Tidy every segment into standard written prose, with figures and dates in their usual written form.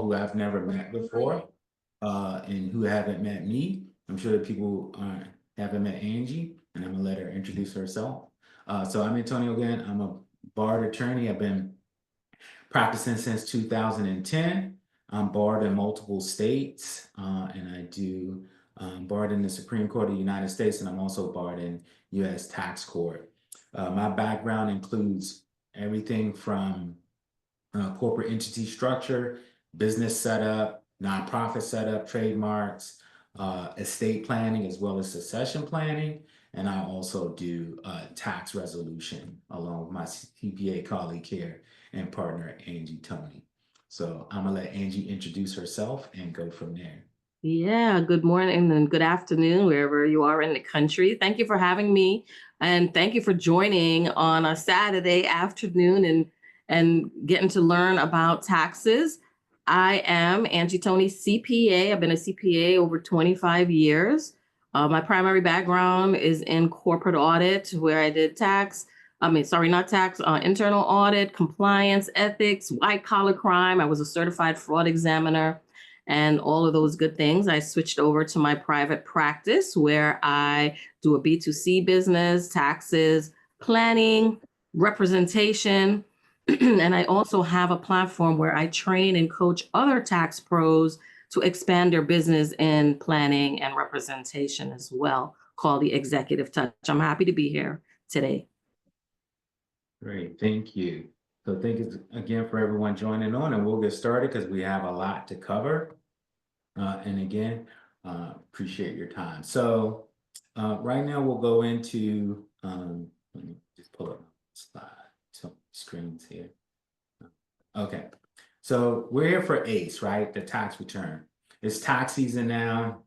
who I've never met before, and who haven't met me. I'm sure that people haven't met Angie, and I'm gonna let her introduce herself. So I'm Toney again. I'm a barred attorney. I've been practicing since 2010. I'm barred in multiple states, and I do barred in the Supreme Court of the United States, and I'm also barred in U.S. Tax Court. My background includes everything from corporate entity structure, business setup, nonprofit setup, trademarks, estate planning, as well as succession planning. And I also do tax resolution along with my CPA colleague here and partner, Angie Toney. So I'm gonna let Angie introduce herself and go from there. Yeah, good morning and good afternoon, wherever you are in the country. Thank you for having me, and thank you for joining on a Saturday afternoon and getting to learn about taxes. I am Angie Toney, CPA. I've been a CPA over 25 years. My primary background is in corporate audit, where I did not tax, internal audit, compliance, ethics, white collar crime. I was a certified fraud examiner and all of those good things. I switched over to my private practice where I do a B2C business, taxes, planning, representation. And I also have a platform where I train and coach other tax pros to expand their business in planning and representation as well, called the Executive Touch. I'm happy to be here today. Great, thank you. So thank you again for everyone joining on, and we'll get started because we have a lot to cover. And again, appreciate your time. So right now we'll go into, let me just pull up some screens here. Okay, so we're here for ACE, right? The tax return. It's tax season now.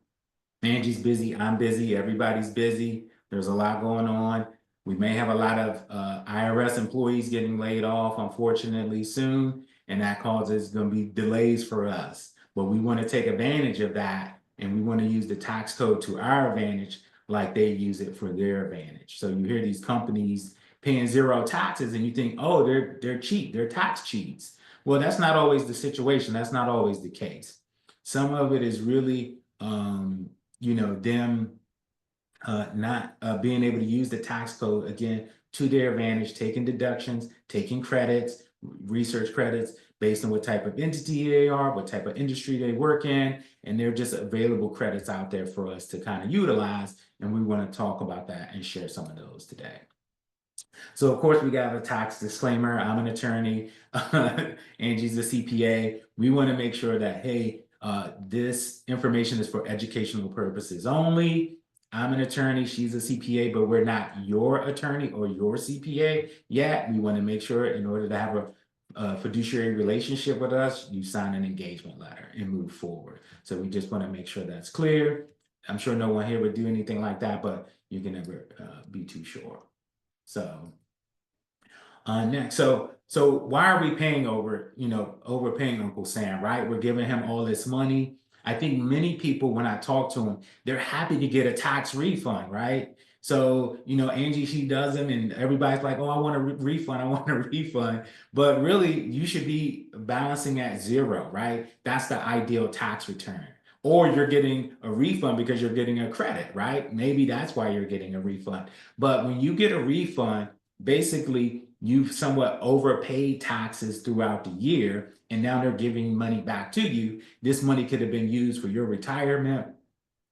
Angie's busy, I'm busy, everybody's busy. There's a lot going on. We may have a lot of IRS employees getting laid off, unfortunately, soon, and that causes going to be delays for us. But we want to take advantage of that, and we want to use the tax code to our advantage like they use it for their advantage. So you hear these companies paying zero taxes, and you think, oh, they're cheap, they're tax cheats. Well, that's not always the situation. That's not always the case. Some of it is really them not being able to use the tax code again to their advantage, taking deductions, taking credits, research credits based on what type of entity they are, what type of industry they work in, and they're just available credits out there for us to kind of utilize. And we want to talk about that and share some of those today. So of course we got a tax disclaimer. I'm an attorney. Angie's a CPA. We want to make sure that, hey, this information is for educational purposes only. I'm an attorney, she's a CPA, but we're not your attorney or your CPA yet. We want to make sure in order to have a fiduciary relationship with us, you sign an engagement letter and move forward. So we just want to make sure that's clear. I'm sure no one here would do anything like that, but you can never be too sure. So next, so why are we paying overpaying Uncle Sam, right? We're giving him all this money. I think many people, when I talk to them, they're happy to get a tax refund, right? So, Angie, she does them and everybody's like, oh, I want a refund, I want a refund. But really, you should be balancing at zero, right? That's the ideal tax return. Or you're getting a refund because you're getting a credit, right? Maybe that's why you're getting a refund. But when you get a refund, basically, you've somewhat overpaid taxes throughout the year, and now they're giving money back to you. This money could have been used for your retirement.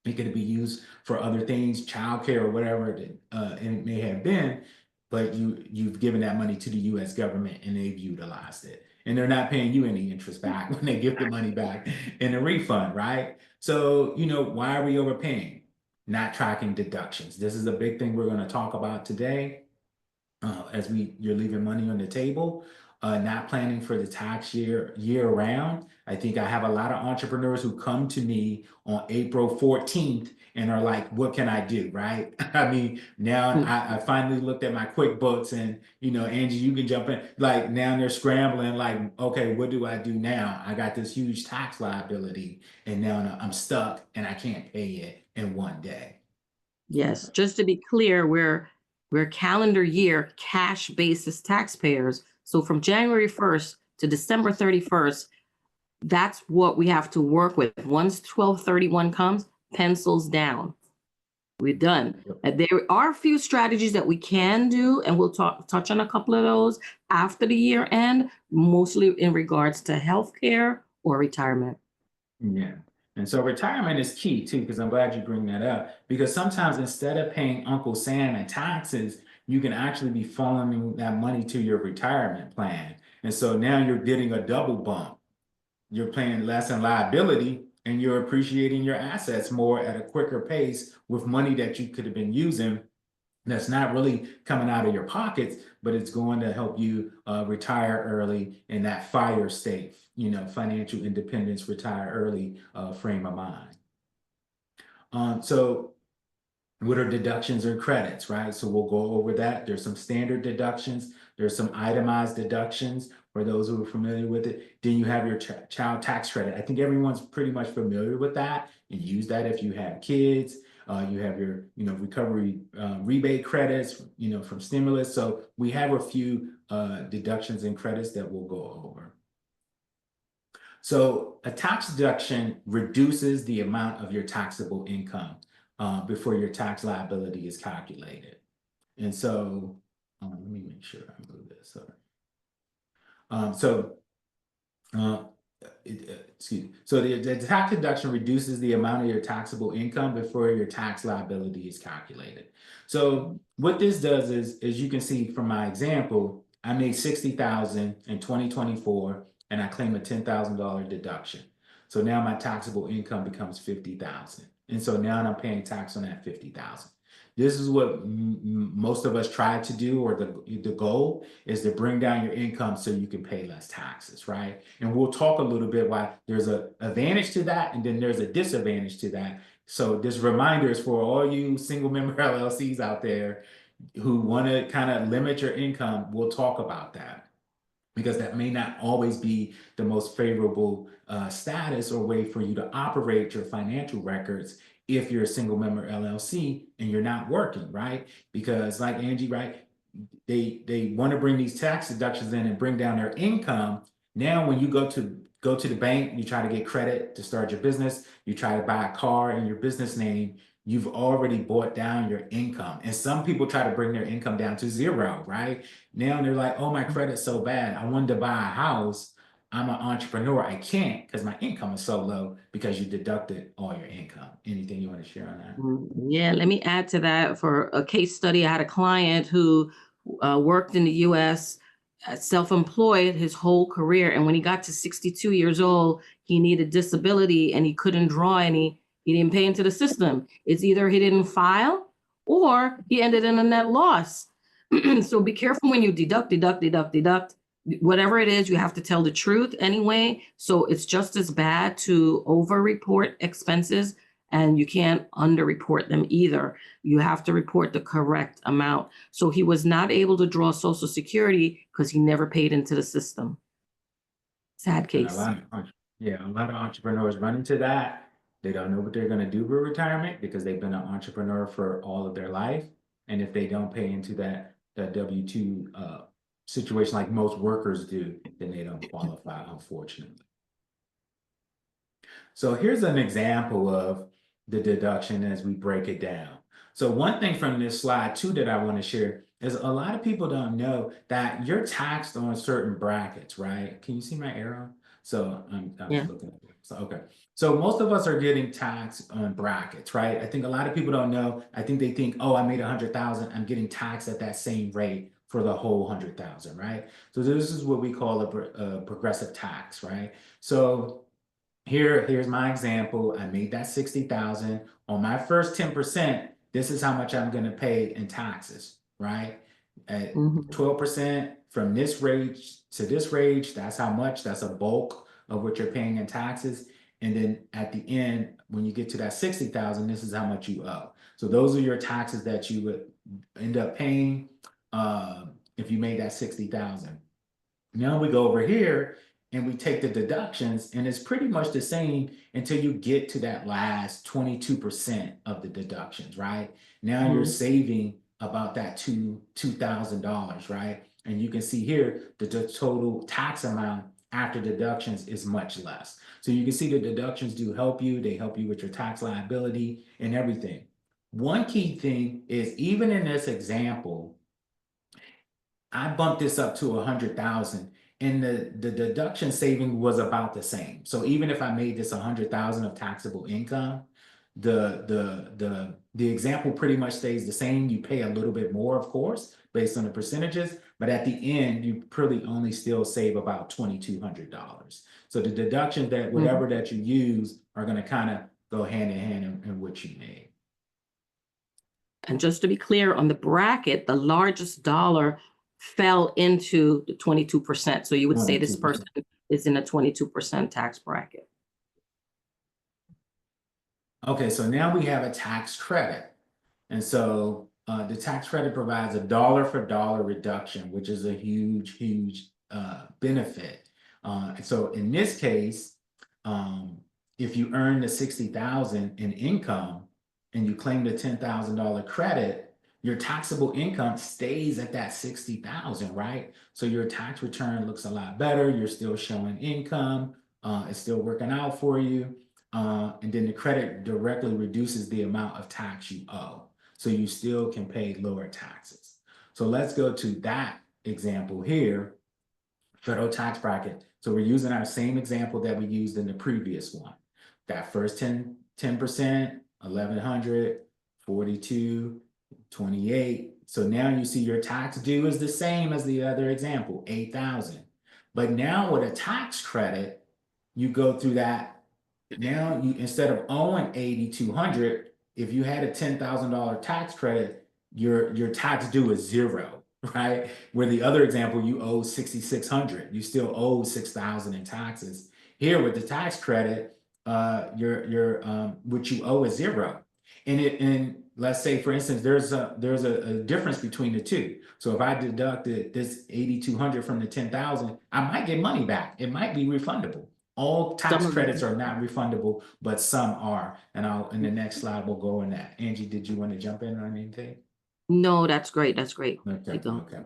It could be used for other things, childcare or whatever it may have been, but you've given that money to the U.S. government and they've utilized it. And they're not paying you any interest back when they give the money back in a refund, right? So, why are we overpaying? Not tracking deductions. This is a big thing we're going to talk about today. As you're leaving money on the table, not planning for the tax year round. I think I have a lot of entrepreneurs who come to me on April 14th and are like, what can I do, right? I mean, now I finally looked at my QuickBooks and, Angie, you can jump in. Like now they're scrambling like, okay, what do I do now? I got this huge tax liability and now I'm stuck and I can't pay it in one day. Yes, just to be clear, we're calendar year cash basis taxpayers. So from January 1st to December 31st, That's what we have to work with. Once 1231 comes, pencils down. We're done. There are a few strategies that we can do, and we'll touch on a couple of those after the year end, mostly in regards to healthcare or retirement. Yeah. And so retirement is key too, because I'm glad you bring that up. Because sometimes instead of paying Uncle Sam in taxes, you can actually be funneling that money to your retirement plan. And so now you're getting a double bump. You're paying less in liability and you're appreciating your assets more at a quicker pace with money that you could have been using that's not really coming out of your pockets, but it's going to help you retire early in that fire state, financial independence, retire early frame of mind. So what are deductions or credits, right? So we'll go over that. There's some standard deductions. There's some itemized deductions for those who are familiar with it. Then you have your child tax credit. I think everyone's pretty much familiar with that and use that if you have kids. You have your, recovery rebate credits, from stimulus. So we have a few deductions and credits that we'll go over. So a tax deduction reduces the amount of your taxable income before your tax liability is calculated. And so, let me make sure I move this. Sorry. So uh, excuse me. So the tax deduction reduces the amount of your taxable income before your tax liability is calculated. So what this does is, as you can see from my example, I made 60,000 in 2024, and I claim a $10,000 deduction. So now my taxable income becomes 50,000, and so now I'm paying tax on that 50,000. This is what most of us try to do, or the goal is to bring down your income so you can pay less taxes, right? And we'll talk a little bit why there's an advantage to that, and then there's a disadvantage to that. So this reminder is for all you single member LLCs out there who want to kind of limit your income. We'll talk about that, because that may not always be the most favorable status or way for you to operate your financial records if you're a single member LLC and you're not working, right? Because like Angie, right, they want to bring these tax deductions in and bring down their income. Now, when you go to the bank, you try to get credit to start your business, you try to buy a car in your business name, you've already brought down your income. And some people try to bring their income down to zero, right? Now they're like, oh, my credit's so bad. I wanted to buy a house. I'm an entrepreneur. I can't because my income is so low because you deducted all your income. Anything you want to share on that? Yeah, let me add to that for a case study. I had a client who worked in the US, self-employed his whole career. And when he got to 62 years old, he needed disability and he couldn't draw any. He didn't pay into the system. It's either he didn't file or he ended in a net loss. So be careful when you deduct. Whatever it is, you have to tell the truth anyway. So it's just as bad to over-report expenses, and you can't under-report them either. You have to report the correct amount. So he was not able to draw Social Security because he never paid into the system. Sad And case. a lot of entrepreneurs run into that. They don't know what they're going to do for retirement because they've been an entrepreneur for all of their life. And if they don't pay into that W-2 situation like most workers do, then they don't qualify, unfortunately. So here's an example of the deduction as we break it down. So one thing from this slide too that I want to share is a lot of people don't know that you're taxed on certain brackets, right? Can you see my arrow? So I was Yeah. looking at it. So, okay. So most of us are getting taxed on brackets, right? I think a lot of people don't know. I think they think, oh, I made 100,000. I'm getting taxed at that same rate for the whole 100,000, right? So this is what we call a progressive tax, right? So here's my example. I made that 60,000 on my first 10%. This is how much I'm going to pay in taxes, right? At Mhm. 12% from this range to this range, that's how much. That's a bulk of what you're paying in taxes. And then at the end, when you get to that 60,000, this is how much you owe. So those are your taxes that you would end up paying if you made that 60,000. Now we go over here and we take the deductions, and it's pretty much the same until you get to that last 22% of the deductions, right? Now you're Mhm. saving about that $2,000, right? And you can see here that the total tax amount after deductions is much less. So you can see the deductions do help you. They help you with your tax liability and everything. One key thing is, even in this example, I bumped this up to 100,000, and the deduction saving was about the same. So even if I made this 100,000 of taxable income, the example pretty much stays the same. You pay a little bit more, of course, based on the percentages, but at the end, you pretty only still save about $2,200. So the deductions that whatever that you use are going to kind of go hand in hand in what you made. And just to be clear, on the bracket, the largest dollar fell into the 22%. So you would say this 22%. person is in a 22% tax bracket. Okay, so now we have a tax credit. And so the tax credit provides a dollar for dollar reduction, which is a huge benefit. And so in this case, if you earn the 60,000 in income and you claim the $10,000 credit, your taxable income stays at that 60,000, right? So your tax return looks a lot better. You're still showing income. It's still working out for you. And then the credit directly reduces the amount of tax you owe. So you still can pay lower taxes. So let's go to that example here, federal tax bracket. So we're using our same example that we used in the previous one. That first 10%, 1,100, 42, 28. So now you see your tax due is the same as the other example, 8,000. But now with a tax credit, you go through that. Now you, instead of owing 8,200, if you had a $10,000 tax credit, your tax due is zero, right? Where the other example, you owe 6,600, you still owe 6,000 in taxes. Here with the tax credit, your what you owe is zero. And let's say, for instance, there's a difference between the two. So if I deducted this 8,200 from the 10,000, I might get money back. It might be refundable. All tax credits are not refundable, but some are. And in the next slide, we'll go in that. Angie, did you want to jump in on anything? No, that's great. That's great. Okay, okay.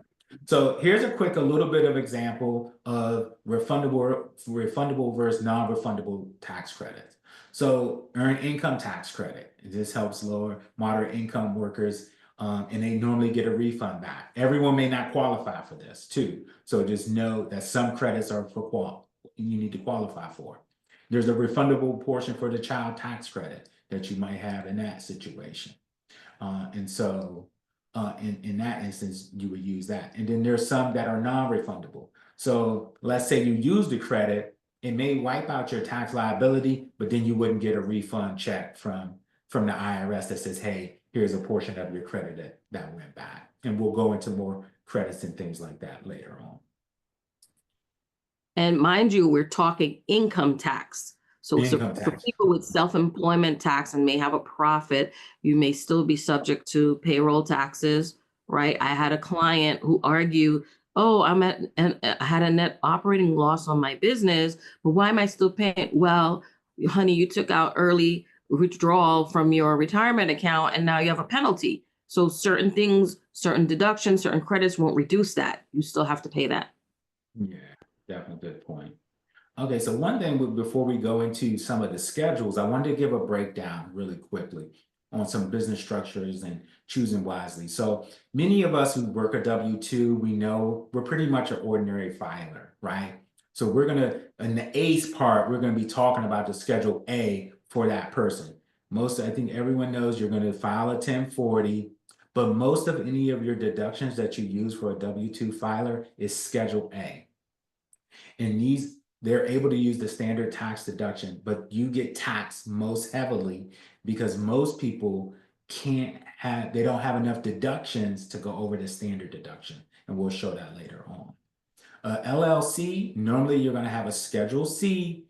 So here's a little bit of example of refundable versus non-refundable tax credits. So earned income tax credit. This helps lower moderate income workers, and they normally get a refund back. Everyone may not qualify for this too. So just know that some credits are for you need to qualify for. There's a refundable portion for the child tax credit that you might have in that situation. And so in that instance, you would use that. And then there's some that are non-refundable. So let's say you use the credit, it may wipe out your tax liability, but then you wouldn't get a refund check from the IRS that says, hey, here's a portion of your credit that went back. And we'll go into more credits and things like that later on. And mind you, we're talking income tax. So Income for tax. people with self-employment tax and may have a profit, you may still be subject to payroll taxes, right? I had a client who argued, oh, I had a net operating loss on my business, but why am I still paying? Well, honey, you took out early withdrawal from your retirement account and now you have a penalty. So certain things, certain deductions, certain credits won't reduce that. You still have to pay that. Yeah, definitely good point. Okay, so one thing before we go into some of the schedules, I wanted to give a breakdown really quickly on some business structures and choosing wisely. So many of us who work a W-2, we know we're pretty much an ordinary filer, right? So we're gonna, in the ACE part, we're gonna be talking about the Schedule A for that person. I think everyone knows you're gonna file a 1040, but most of any of your deductions that you use for a W-2 filer is Schedule A. And they're able to use the standard tax deduction, but you get taxed most heavily because most people they don't have enough deductions to go over the standard deduction. And we'll show that later on. LLC, normally you're going to have a Schedule C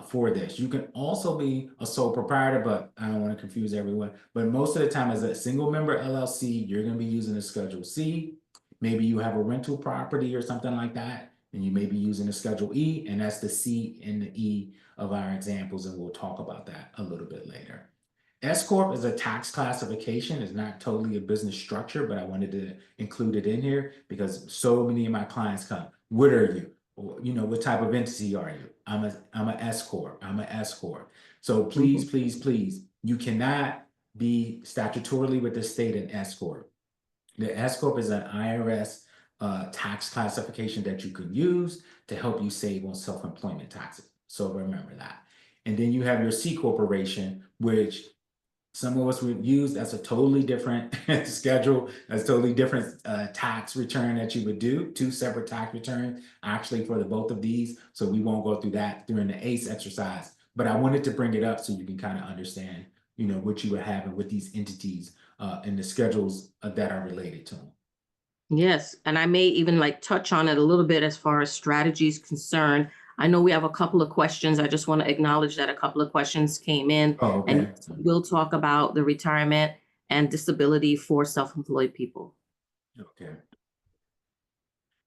for this. You can also be a sole proprietor, but I don't want to confuse everyone. But most of the time as a single member LLC, you're going to be using a Schedule C. Maybe you have a rental property or something like that, and you may be using a Schedule E, and that's the C and the E of our examples, and we'll talk about that a little bit later. S Corp is a tax classification. It's not totally a business structure, but I wanted to include it in here because so many of my clients come, what are you? or, what type of entity are you? I'm a S corp. I'm a S corp. So please, Mhm. please, please, you cannot be statutorily with the state an S corp. The S corp is an IRS tax classification that you can use to help you save on self-employment taxes. So remember that. And then you have your C corporation, which some of us would use. That's a totally different schedule. That's totally different tax return that you would do. Two separate tax returns actually for the both of these. So we won't go through that during the ACE exercise. But I wanted to bring it up so you can kind of understand, what you were having with these entities and the schedules that are related to them. Yes, and I may even like touch on it a little bit as far as strategy is concerned. I know we have a couple of questions. I just want to acknowledge that a couple of questions came in, Oh, and okay. yes, we'll talk about the retirement and disability for self-employed people. Okay.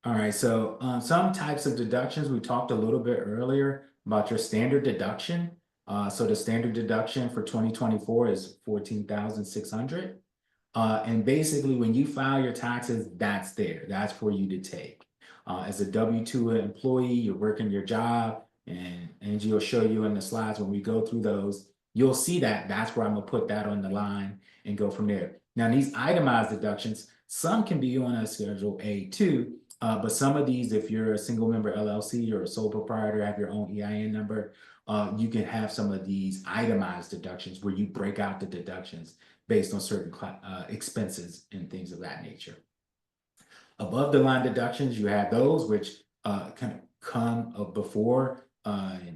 All right, so some types of deductions, we talked a little bit earlier about your standard deduction. So the standard deduction for 2024 is 14,600. And basically, when you file your taxes, that's there. That's for you to take. As a W-2 employee, you're working your job, and Angie will show you in the slides when we go through those. You'll see that that's where I'm gonna put that on the line and go from there. Now, these itemized deductions, some can be on a Schedule A too, but some of these, if you're a single member LLC or a sole proprietor, have your own EIN number, you can have some of these itemized deductions where you break out the deductions based on certain expenses and things of that nature. Above the line deductions, you have those which kind of come before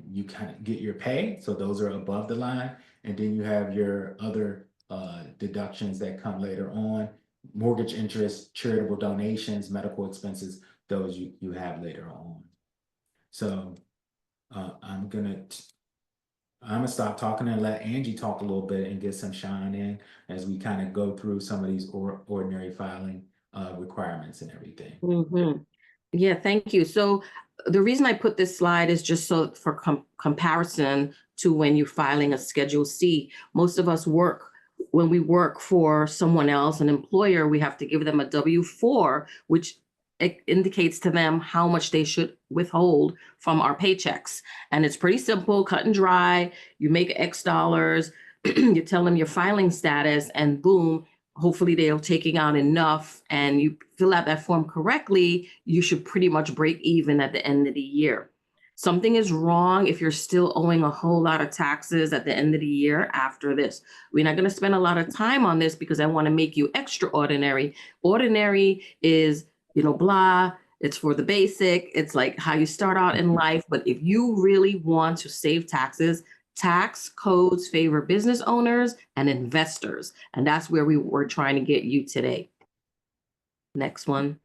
you kind of get your pay. So those are above the line. And then you have your other deductions that come later on: mortgage interest, charitable donations, medical expenses. Those you have later on. So I'm gonna stop talking and let Angie talk a little bit and get some shine in as we kind of go through some of these ordinary filing requirements and everything. Mhm. Yeah, thank you. So the reason I put this slide is just so for comparison to when you're filing a Schedule C. Most of us work when we work for someone else, an employer, we have to give them a W-4, which indicates to them how much they should withhold from our paychecks. And it's pretty simple, cut and dry. You make X dollars, you tell them your filing status, and boom, hopefully they're taking out enough and you fill out that form correctly, you should pretty much break even at the end of the year. Something is wrong if you're still owing a whole lot of taxes at the end of the year after this. We're not going to spend a lot of time on this because I want to make you extraordinary. Ordinary is, blah. It's for the basic. It's like how you start out in life. But if you really want to save taxes, tax codes favor business owners and investors. And that's where we were trying to get you today. Next one.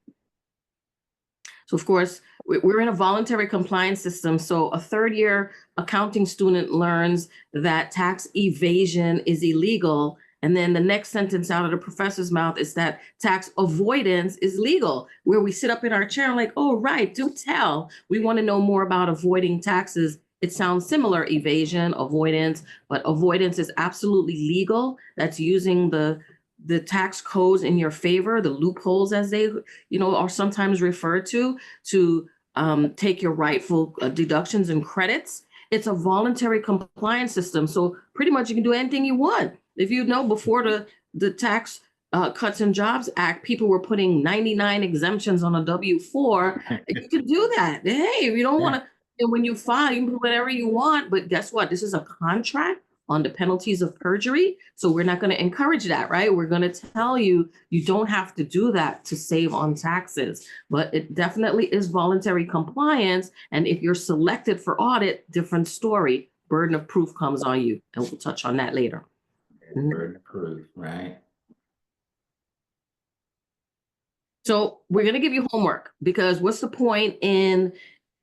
So of course, we're in a voluntary compliance system. So a third year accounting student learns that tax evasion is illegal. And then the next sentence out of the professor's mouth is that tax avoidance is legal, where we sit up in our chair and like, oh, right, do tell. We want to know more about avoiding taxes. It sounds similar, evasion, avoidance, but avoidance is absolutely legal. That's using the tax codes in your favor, the loopholes as they are sometimes referred to take your rightful deductions and credits. It's a voluntary compliance system. So pretty much you can do anything you want. If you know before the Tax Cuts and Jobs Act, people were putting 99 exemptions on a W-4. You can do that. Hey, if you don't want Yeah. to, and when you file, you can put whatever you want. But guess what? This is a contract on the penalties of perjury. So we're not going to encourage that, right? We're going to tell you you don't have to do that to save on taxes, but it definitely is voluntary compliance. And if you're selected for audit, different story. Burden of proof comes on you. And we'll touch on that later. Burden of proof, right? So we're going to give you homework because what's the point in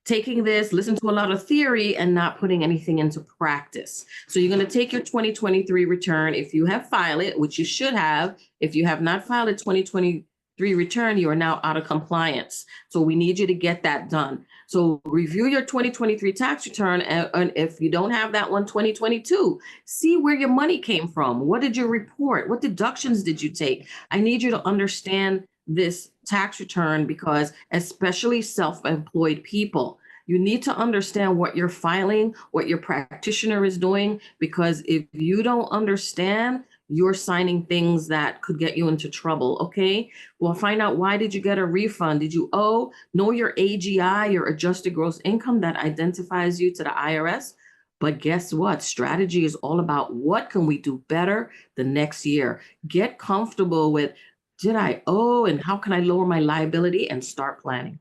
taking this, listen to a lot of theory and not putting anything into practice? So you're going to take your 2023 return. If you have filed it, which you should have, if you have not filed a 2023 return, you are now out of compliance. So we need you to get that done. So review your 2023 tax return. And if you don't have that one, 2022, see where your money came from. What did you report? What deductions did you take? I need you to understand this tax return, because especially self-employed people, you need to understand what you're filing, what your practitioner is doing, because if you don't understand, you're signing things that could get you into trouble. Okay. Well, find out, why did you get a refund? Did you owe? Know your AGI, your adjusted gross income, that identifies you to the IRS. But guess what? Strategy is all about what can we do better the next year. Get comfortable with, did I owe, and how can I lower my liability, and start planning.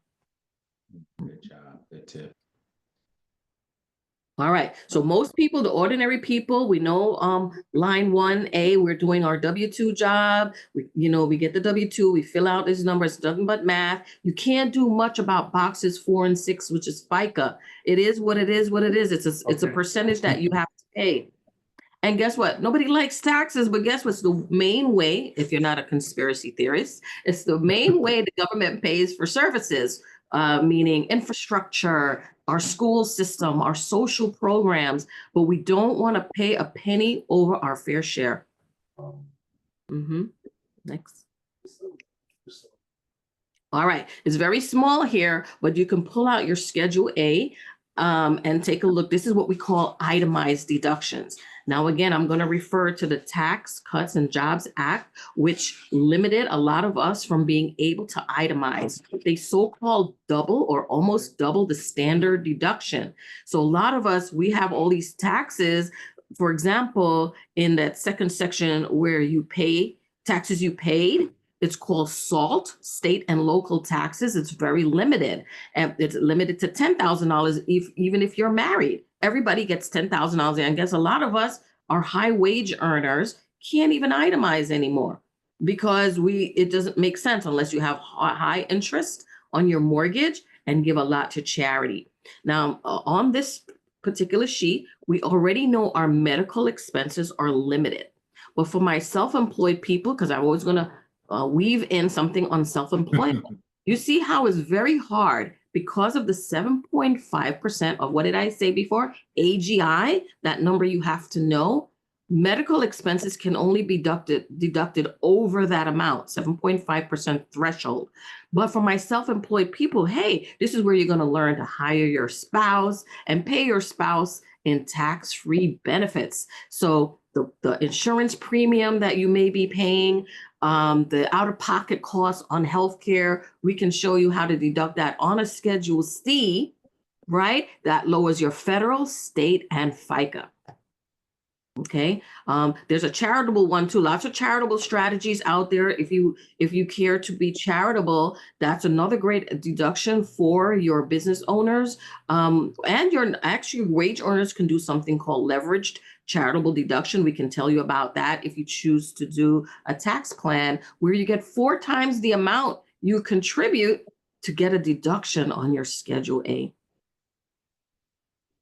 Good job. Good tip. All right. So most people, the ordinary people, we know line 1A, we're doing our W-2 job. We get the W-2, we fill out these numbers, nothing but math. You can't do much about boxes 4 and 6, which is FICA. It is what it is, what it is. It's a percentage that you have to pay. And guess what? Nobody likes taxes, but guess what's the main way, if you're not a conspiracy theorist, it's the main way the government pays for services, meaning infrastructure, our school system, our social programs, but we don't want to pay a penny over our fair share. Next. All right, it's very small here, but you can pull out your Schedule A and take a look. This is what we call itemized deductions. Now, again, I'm going to refer to the Tax Cuts and Jobs Act, which limited a lot of us from being able to itemize. They so-called double or almost double the standard deduction. So a lot of us, we have all these taxes. For example, in that second section where you pay taxes you paid, it's called SALT, state and local taxes. It's very limited, and it's limited to $10,000 even if you're married. Everybody gets $10,000, and I guess a lot of us are high wage earners, can't even itemize anymore because it doesn't make sense unless you have high interest on your mortgage and give a lot to charity. Now, on this particular sheet, we already know our medical expenses are limited. But for my self-employed people, because I'm always going to weave in something on self-employment. You see how it's very hard because of the 7.5% of, what did I say before? AGI, that number you have to know. Medical expenses can only be deducted over that amount, 7.5% threshold. But for my self-employed people, hey, this is where you're going to learn to hire your spouse and pay your spouse in tax-free benefits. So the insurance premium that you may be paying, the out-of-pocket costs on healthcare, we can show you how to deduct that on a Schedule C, right? That lowers your federal, state, and FICA. Okay. There's a charitable one too. Lots of charitable strategies out there. If you care to be charitable, that's another great deduction for your business owners. And your actually wage earners can do something called leveraged charitable deduction. We can tell you about that if you choose to do a tax plan where you get 4 times the amount you contribute to get a deduction on your Schedule A.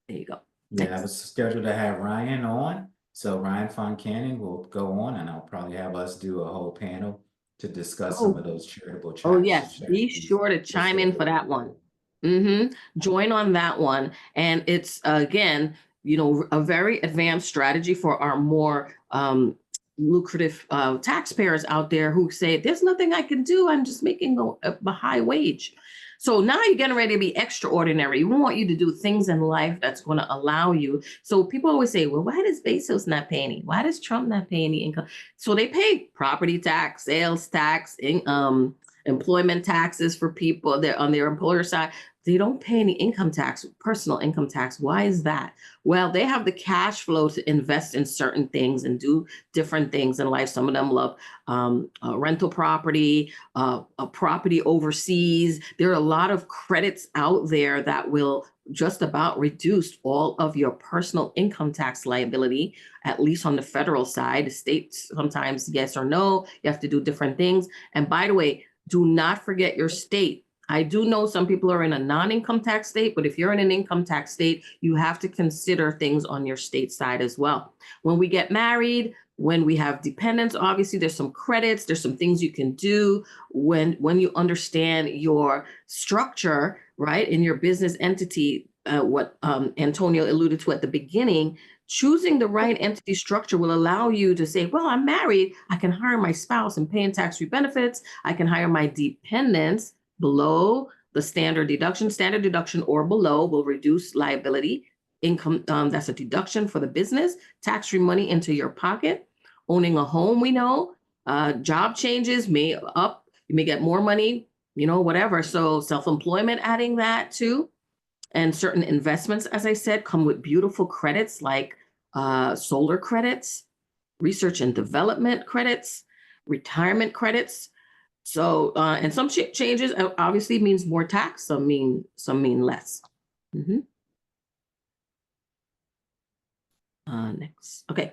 There you go. Yeah, I was scheduled to have Ryan on. So Ryan Foncannon will go on, and I'll probably have us do a whole panel to discuss some of those charitable Oh, tracks. yes. Be sure to chime in for that one. Join on that one. And it's, again, a very advanced strategy for our more lucrative taxpayers out there who say, there's nothing I can do. I'm just making a high wage. So now you're getting ready to be extraordinary. We want you to do things in life that's going to allow you. So people always say, well, why does Bezos not pay any? Why does Trump not pay any income? So they pay property tax, sales tax, employment taxes for people that on their employer side. They don't pay any income tax, personal income tax. Why is that? Well, they have the cash flow to invest in certain things and do different things in life. Some of them love rental property, a property overseas. There are a lot of credits out there that will just about reduce all of your personal income tax liability, at least on the federal side. The state, sometimes yes or no, you have to do different things. And by the way, do not forget your state. I do know some people are in a non-income tax state, but if you're in an income tax state, you have to consider things on your state side as well. When we get married, when we have dependents, obviously there's some credits, there's some things you can do when you understand your structure, right, in your business entity, what Antonio alluded to at the beginning. choosing the right entity structure will allow you to say, well, I'm married. I can hire my spouse and pay in tax-free benefits. I can hire my dependents below the standard deduction. Standard deduction or below will reduce liability. Income, that's a deduction for the business. Tax-free money into your pocket. Owning a home, we know. Job changes may up. You may get more money, whatever. So self-employment, adding that too. And certain investments, as I said, come with beautiful credits like solar credits, research and development credits, retirement credits. So, and some changes obviously means more tax. Some mean less. Next, okay.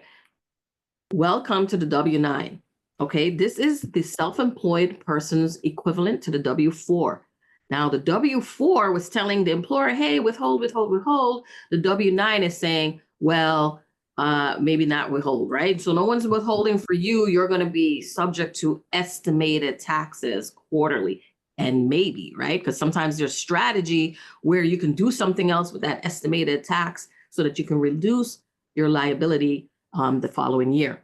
Welcome to the W-9. Okay, this is the self-employed person's equivalent to the W-4. Now, the W-4 was telling the employer, hey, withhold, withhold, withhold. The W-9 is saying, well, maybe not withhold, right? So no one's withholding for you. You're going to be subject to estimated taxes quarterly. And maybe, right? Because sometimes there's strategy where you can do something else with that estimated tax so that you can reduce your liability the following year.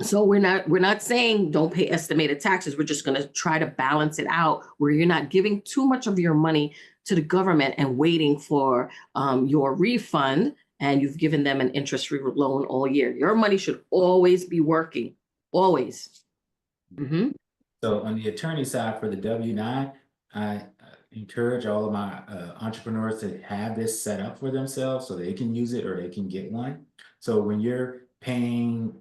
So we're not saying don't pay estimated taxes. We're just going to try to balance it out where you're not giving too much of your money to the government and waiting for your refund, and you've given them an interest-free loan all year. Your money should always be working, always. So on the attorney side for the W-9, I encourage all of my entrepreneurs to have this set up for themselves so they can use it or they can get one. So when you're paying,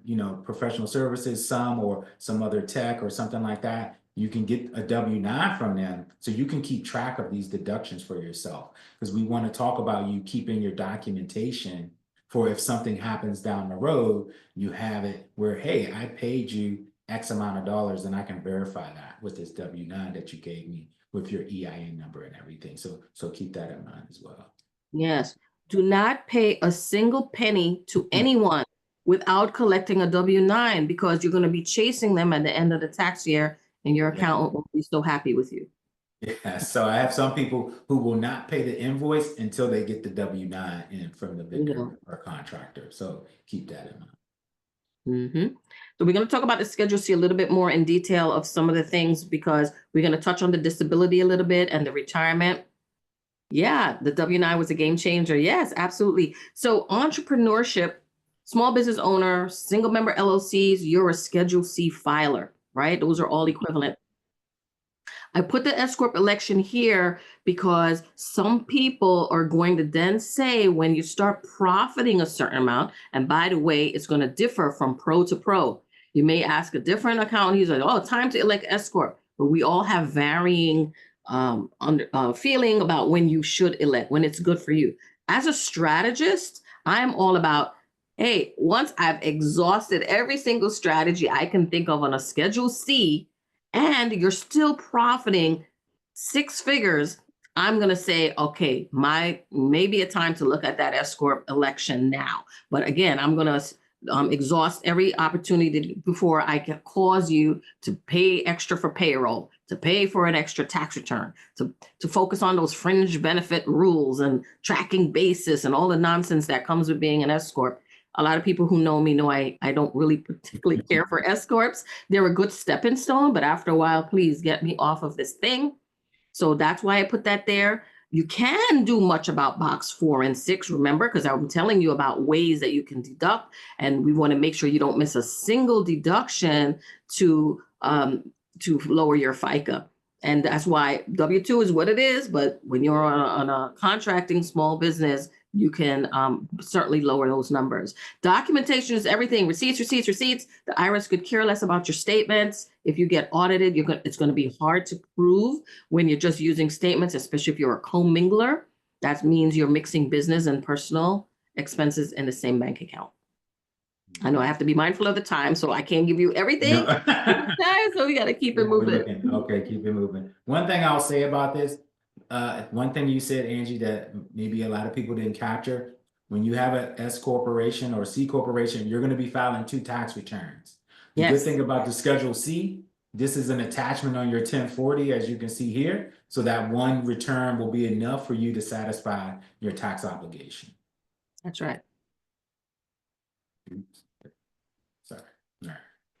professional services, some or some other tech or something like that, you can get a W-9 from them so you can keep track of these deductions for yourself. Because we want to talk about you keeping your documentation for if something happens down the road, you have it where, hey, I paid you X amount of dollars, and I can verify that with this W-9 that you gave me with your EIN number and everything. So keep that in mind as well. Yes. Do not pay a single penny to anyone without collecting a W-9, because you're going to be chasing them at the end of the tax year, and your accountant won't be so happy with you. Yeah, so I have some people who will not pay the invoice until they get the W-9 in from the vendor or contractor. So keep that in mind. So we're going to talk about the Schedule C a little bit more in detail of some of the things, because we're going to touch on the disability a little bit and the retirement. Yeah, the W-9 was a game changer. Yes, absolutely. So entrepreneurship, small business owner, single member LLCs, you're a Schedule C filer, right? Those are all equivalent. I put the S Corp election here because some people are going to then say when you start profiting a certain amount, and by the way, it's going to differ from pro to pro. You may ask a different accountant, he's like, oh, time to elect S Corp. But we all have varying feeling about when you should elect, when it's good for you. As a strategist, I'm all about, hey, once I've exhausted every single strategy I can think of on a Schedule C, and you're still profiting 6 figures, I'm going to say, okay, maybe a time to look at that S Corp election now. But again, I'm going to exhaust every opportunity before I can cause you to pay extra for payroll, to pay for an extra tax return, to focus on those fringe benefit rules and tracking basis and all the nonsense that comes with being an S Corp. A lot of people who know me know I don't really particularly care for S Corps. They're a good stepping stone, but after a while, please get me off of this thing. So that's why I put that there. You can do much about box 4 and 6, remember, because I'm telling you about ways that you can deduct, and we want to make sure you don't miss a single deduction to lower your FICA. And that's why W-2 is what it is, but when you're on a contracting small business, you can certainly lower those numbers. Documentation is everything. Receipts. The IRS could care less about your statements. If you get audited, it's going to be hard to prove when you're just using statements, especially if you're a commingler. That means you're mixing business and personal expenses in the same bank account. I know I have to be mindful of the time, so I can't give you everything. So we got to keep it moving. Okay, keep it moving. One thing I'll say about this, one thing you said, Angie, that maybe a lot of people didn't capture, when you have a S corporation or C corporation, you're going to be filing 2 tax returns. The good thing about the Schedule C, this is an attachment on your 1040, as you can see here. So that one return will be enough for you to satisfy your tax obligation. That's right. Sorry. All right.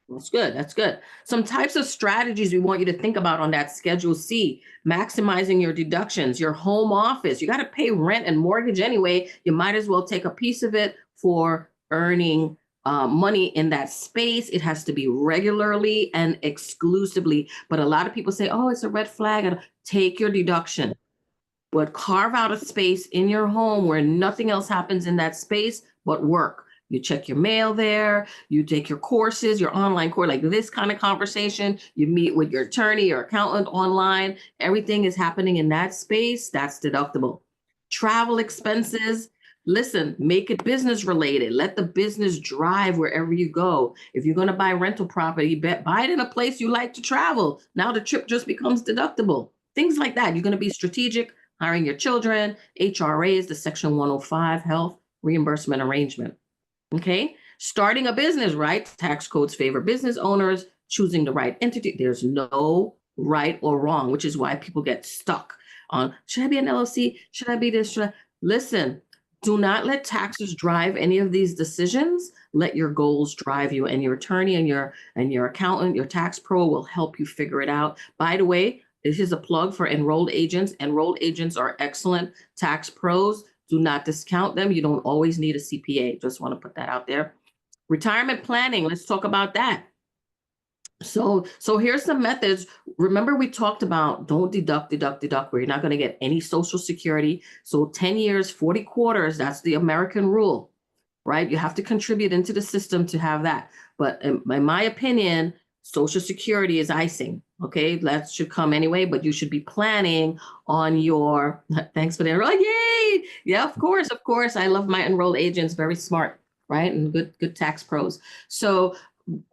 That's good. That's good. Some types of strategies we want you to think about on that Schedule C: maximizing your deductions, your home office. You got to pay rent and mortgage anyway. You might as well take a piece of it for earning money in that space. It has to be regularly and exclusively. But a lot of people say, oh, it's a red flag. Take your deduction, but carve out a space in your home where nothing else happens in that space but work. You check your mail there, you take your courses, your online course, like this kind of conversation. You meet with your attorney, your accountant online. Everything is happening in that space. That's deductible. Travel expenses. Listen, make it business related. Let the business drive wherever you go. If you're going to buy rental property, buy it in a place you like to travel. Now the trip just becomes deductible. Things like that. You're going to be strategic. Hiring your children, HRAs, the Section 105 health reimbursement arrangement. Okay. Starting a business, right? Tax codes favor business owners, choosing the right entity. There's no right or wrong, which is why people get stuck on, should I be an LLC? Should I be this? Listen, do not let taxes drive any of these decisions. Let your goals drive you, and your attorney and your accountant, your tax pro will help you figure it out. By the way, this is a plug for enrolled agents. Enrolled agents are excellent tax pros. Do not discount them. You don't always need a CPA. Just want to put that out there. Retirement planning. Let's talk about that. So here's some methods. Remember, we talked about don't deduct, where you're not going to get any Social Security. So 10 years, 40 quarters, that's the American rule, right? You have to contribute into the system to have that. But in my opinion, Social Security is icing. Okay, that should come anyway, but you should be planning on your, thanks for the, oh, yay. Yeah, of course. I love my enrolled agents, very smart, right? And good tax pros. So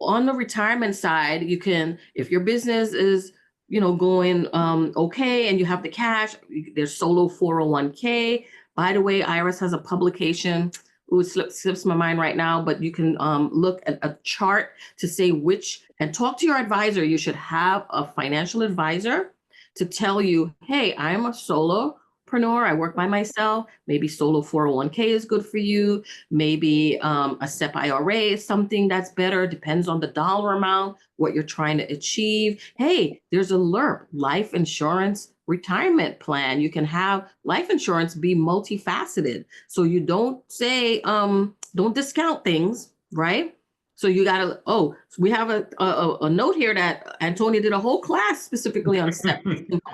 on the retirement side, you can, if your business is, going okay, and you have the cash, there's solo 401k. By the way, IRS has a publication. Ooh, it slips my mind right now, but you can look at a chart to say which, and talk to your advisor. You should have a financial advisor to tell you, hey, I'm a solopreneur. I work by myself. Maybe solo 401k is good for you. Maybe a SEP IRA is something that's better. Depends on the dollar amount, what you're trying to achieve. Hey, there's a LIRP, life insurance retirement plan. You can have life insurance be multifaceted. So you don't say, don't discount things, right? So you gotta, we have a note here that Antonia did a whole class specifically on SEP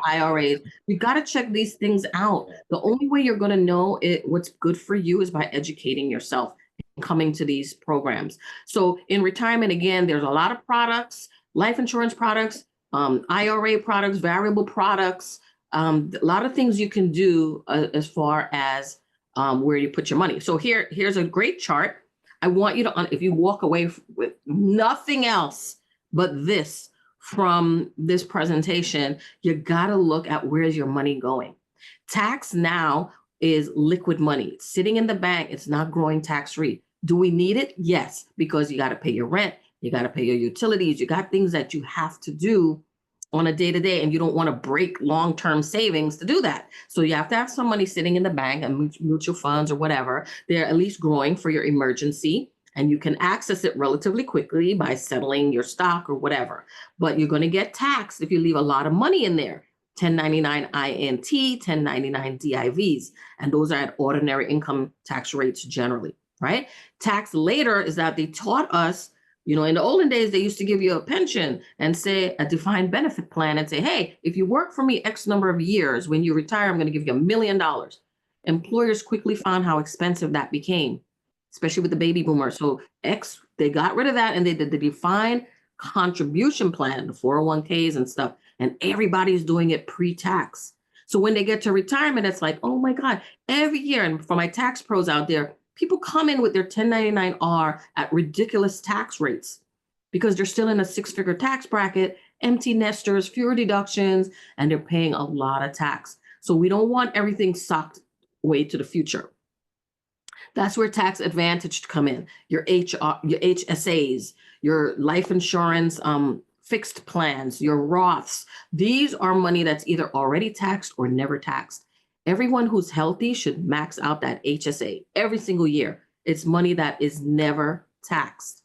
IRAs. You gotta check these things out. The only way you're gonna know what's good for you is by educating yourself and coming to these programs. So in retirement, again, there's a lot of products, life insurance products, IRA products, variable products, a lot of things you can do as far as where you put your money. So here's a great chart. I want you to, if you walk away with nothing else but this from this presentation, you got to look at where's your money going. Tax now is liquid money. It's sitting in the bank. It's not growing tax-free. Do we need it? Yes, because you got to pay your rent. You got to pay your utilities. You got things that you have to do on a day-to-day, and you don't want to break long-term savings to do that. So you have to have some money sitting in the bank and mutual funds or whatever. They're at least growing for your emergency, and you can access it relatively quickly by settling your stock or whatever. But you're going to get taxed if you leave a lot of money in there. 1099 INT, 1099 DIVs, and those are at ordinary income tax rates generally, right? Tax later is that they taught us, in the olden days, they used to give you a pension and say a defined benefit plan and say, hey, if you work for me X number of years, when you retire, I'm going to give you $1 million. Employers quickly found how expensive that became, especially with the baby boomer. So they got rid of that, and they did the defined contribution plan, the 401ks and stuff, and everybody's doing it pre-tax. So when they get to retirement, it's like, oh my God, every year, and for my tax pros out there, people come in with their 1099-R at ridiculous tax rates because they're still in a six-figure tax bracket, empty nesters, fewer deductions, and they're paying a lot of tax. So we don't want everything socked away to the future. That's where tax advantage come in. Your HSAs, your life insurance, fixed plans, your Roths. These are money that's either already taxed or never taxed. Everyone who's healthy should max out that HSA every single year. It's money that is never taxed.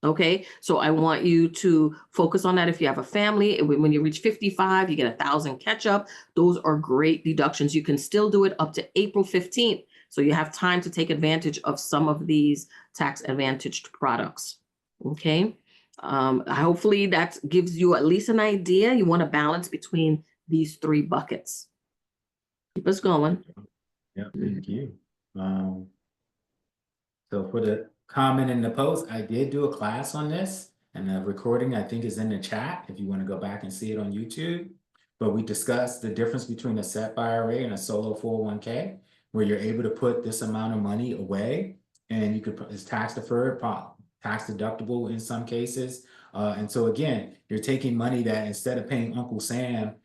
Okay, so I want you to focus on that. If you have a family, when you reach 55, you get 1,000 catch up. Those are great deductions. You can still do it up to April 15th. So you have time to take advantage of some of these tax advantaged products. Okay. Hopefully that gives you at least an idea. You want to balance between these three buckets. Keep us going. Yeah, thank you. So for the comment in the post, I did do a class on this, and the recording I think is in the chat if you want to go back and see it on YouTube. But we discussed the difference between a SEP IRA and a solo 401k, where you're able to put this amount of money away, and you could put it's tax deferred, tax deductible in some cases. And so again, you're taking money that instead of paying Uncle Sam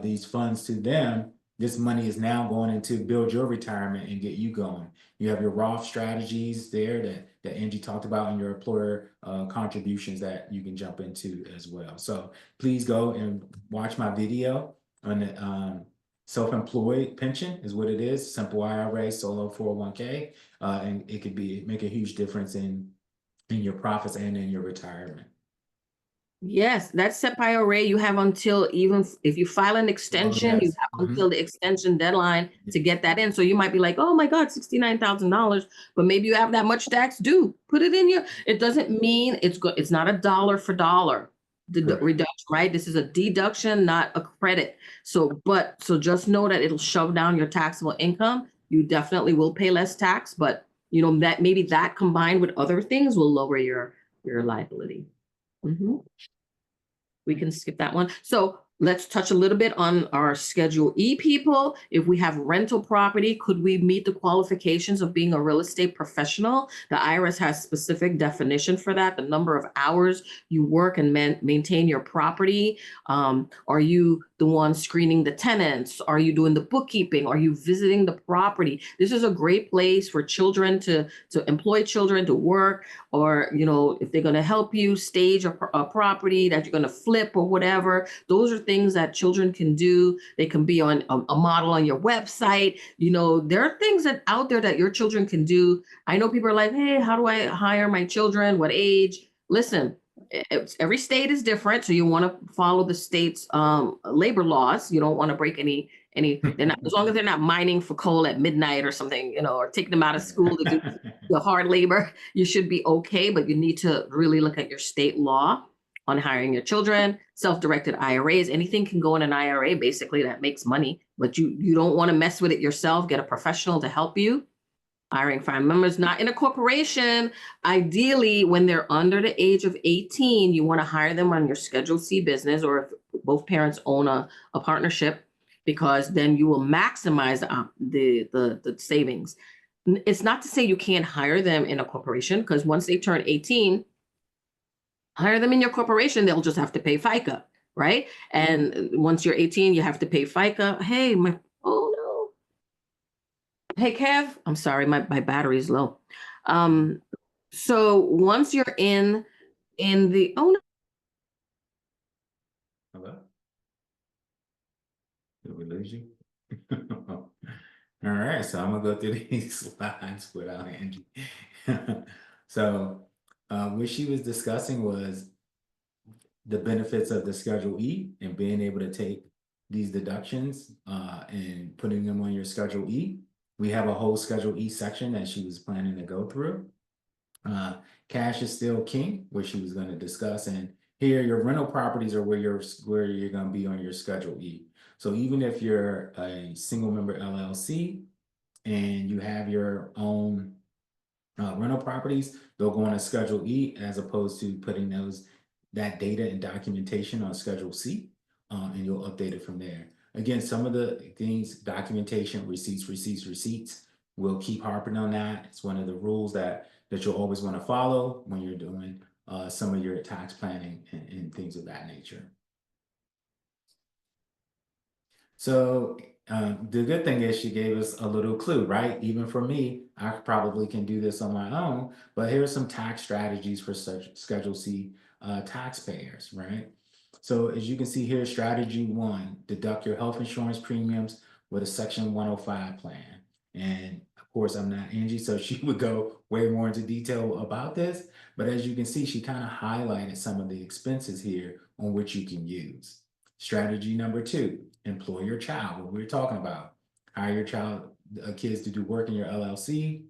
these funds to them, this money is now going into build your retirement and get you going. You have your Roth strategies there that Angie talked about, and your employer contributions that you can jump into as well. So please go and watch my video on the self-employed pension is what it is, simple IRA, solo 401k, and it could make a huge difference in your profits and in your retirement. Yes, that's SEP IRA. You have until, even if you file an extension, you Yes. have until the extension deadline to get that in. So you might be like, oh my God, $69,000, but maybe you have that much tax due. Put it in your, it doesn't mean it's not a dollar for dollar reduction, right? This is a deduction, not a credit. So just know that it'll shove down your taxable income. You definitely will pay less tax, but you know that maybe that combined with other things will lower your liability. We can skip that one. So let's touch a little bit on our Schedule E people. If we have rental property, could we meet the qualifications of being a real estate professional? The IRS has specific definition for that, the number of hours you work and maintain your property. Are you the one screening the tenants? Are you doing the bookkeeping? Are you visiting the property? This is a great place for children to employ children to work, or, you know, if they're going to help you stage a property that you're going to flip or whatever. Those are things that children can do. They can be on a model on your website. You know, there are things that out there that your children can do. I know people are like, hey, how do I hire my children? What age? Listen, every state is different. So you want to follow the state's labor laws. You don't want to break any, they're not, as long as they're not mining for coal at midnight or something, you know, or taking them out of school to do the hard labor, you should be okay. But you need to really look at your state law on hiring your children. Self-directed IRAs, anything can go in an IRA basically that makes money, but you don't want to mess with it yourself. Get a professional to help you. Hiring family members not in a corporation. Ideally, when they're under the age of 18, you want to hire them on your Schedule C business, or if both parents own a partnership, because then you will maximize the savings. It's not to say you can't hire them in a corporation, because once they turn 18, hire them in your corporation, they'll just have to pay FICA, right? And once you're 18, you have to pay FICA. Hey, oh no. Hey, Kev, I'm sorry, my battery is low. So once you're in the, oh no. Hello? Did we lose you? All right, so I'm gonna go through these slides without Angie. So what she was discussing was the benefits of the Schedule E and being able to take these deductions and putting them on your Schedule E. We have a whole Schedule E section that she was planning to go through. Cash is still king, which she was going to discuss. And here, your rental properties are where you're going to be on your Schedule E. So even if you're a single member LLC and you have your own rental properties, they'll go on a Schedule E as opposed to putting that data and documentation on Schedule C, and you'll update it from there. Again, some of the things, documentation, receipts, we'll keep harping on that. It's one of the rules that you'll always want to follow when you're doing some of your tax planning and things of that nature. So the good thing is she gave us a little clue, right? Even for me, I probably can do this on my own, but here's some tax strategies for Schedule C taxpayers, right? So as you can see here, strategy 1, deduct your health insurance premiums with a Section 105 plan. And of course, I'm not Angie, so she would go way more into detail about this, but as you can see, she kind of highlighted some of the expenses here on which you can use. Strategy number two, employ your child, what we were talking about. Hire your child, kids to do work in your LLC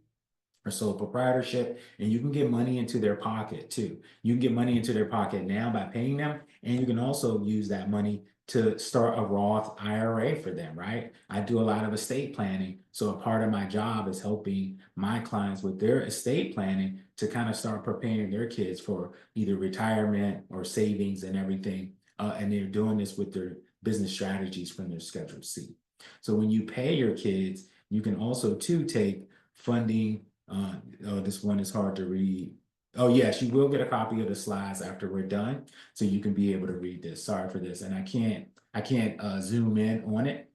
or sole proprietorship, and you can get money into their pocket too. You can get money into their pocket now by paying them, and you can also use that money to start a Roth IRA for them, right? I do a lot of estate planning, so a part of my job is helping my clients with their estate planning to kind of start preparing their kids for either retirement or savings and everything. And they're doing this with their business strategies from their Schedule C. So when you pay your kids, you can also too take funding. Oh, this one is hard to read. Oh, yes, you will get a copy of the slides after we're done, so you can be able to read this. Sorry for this, and I can't zoom in on it,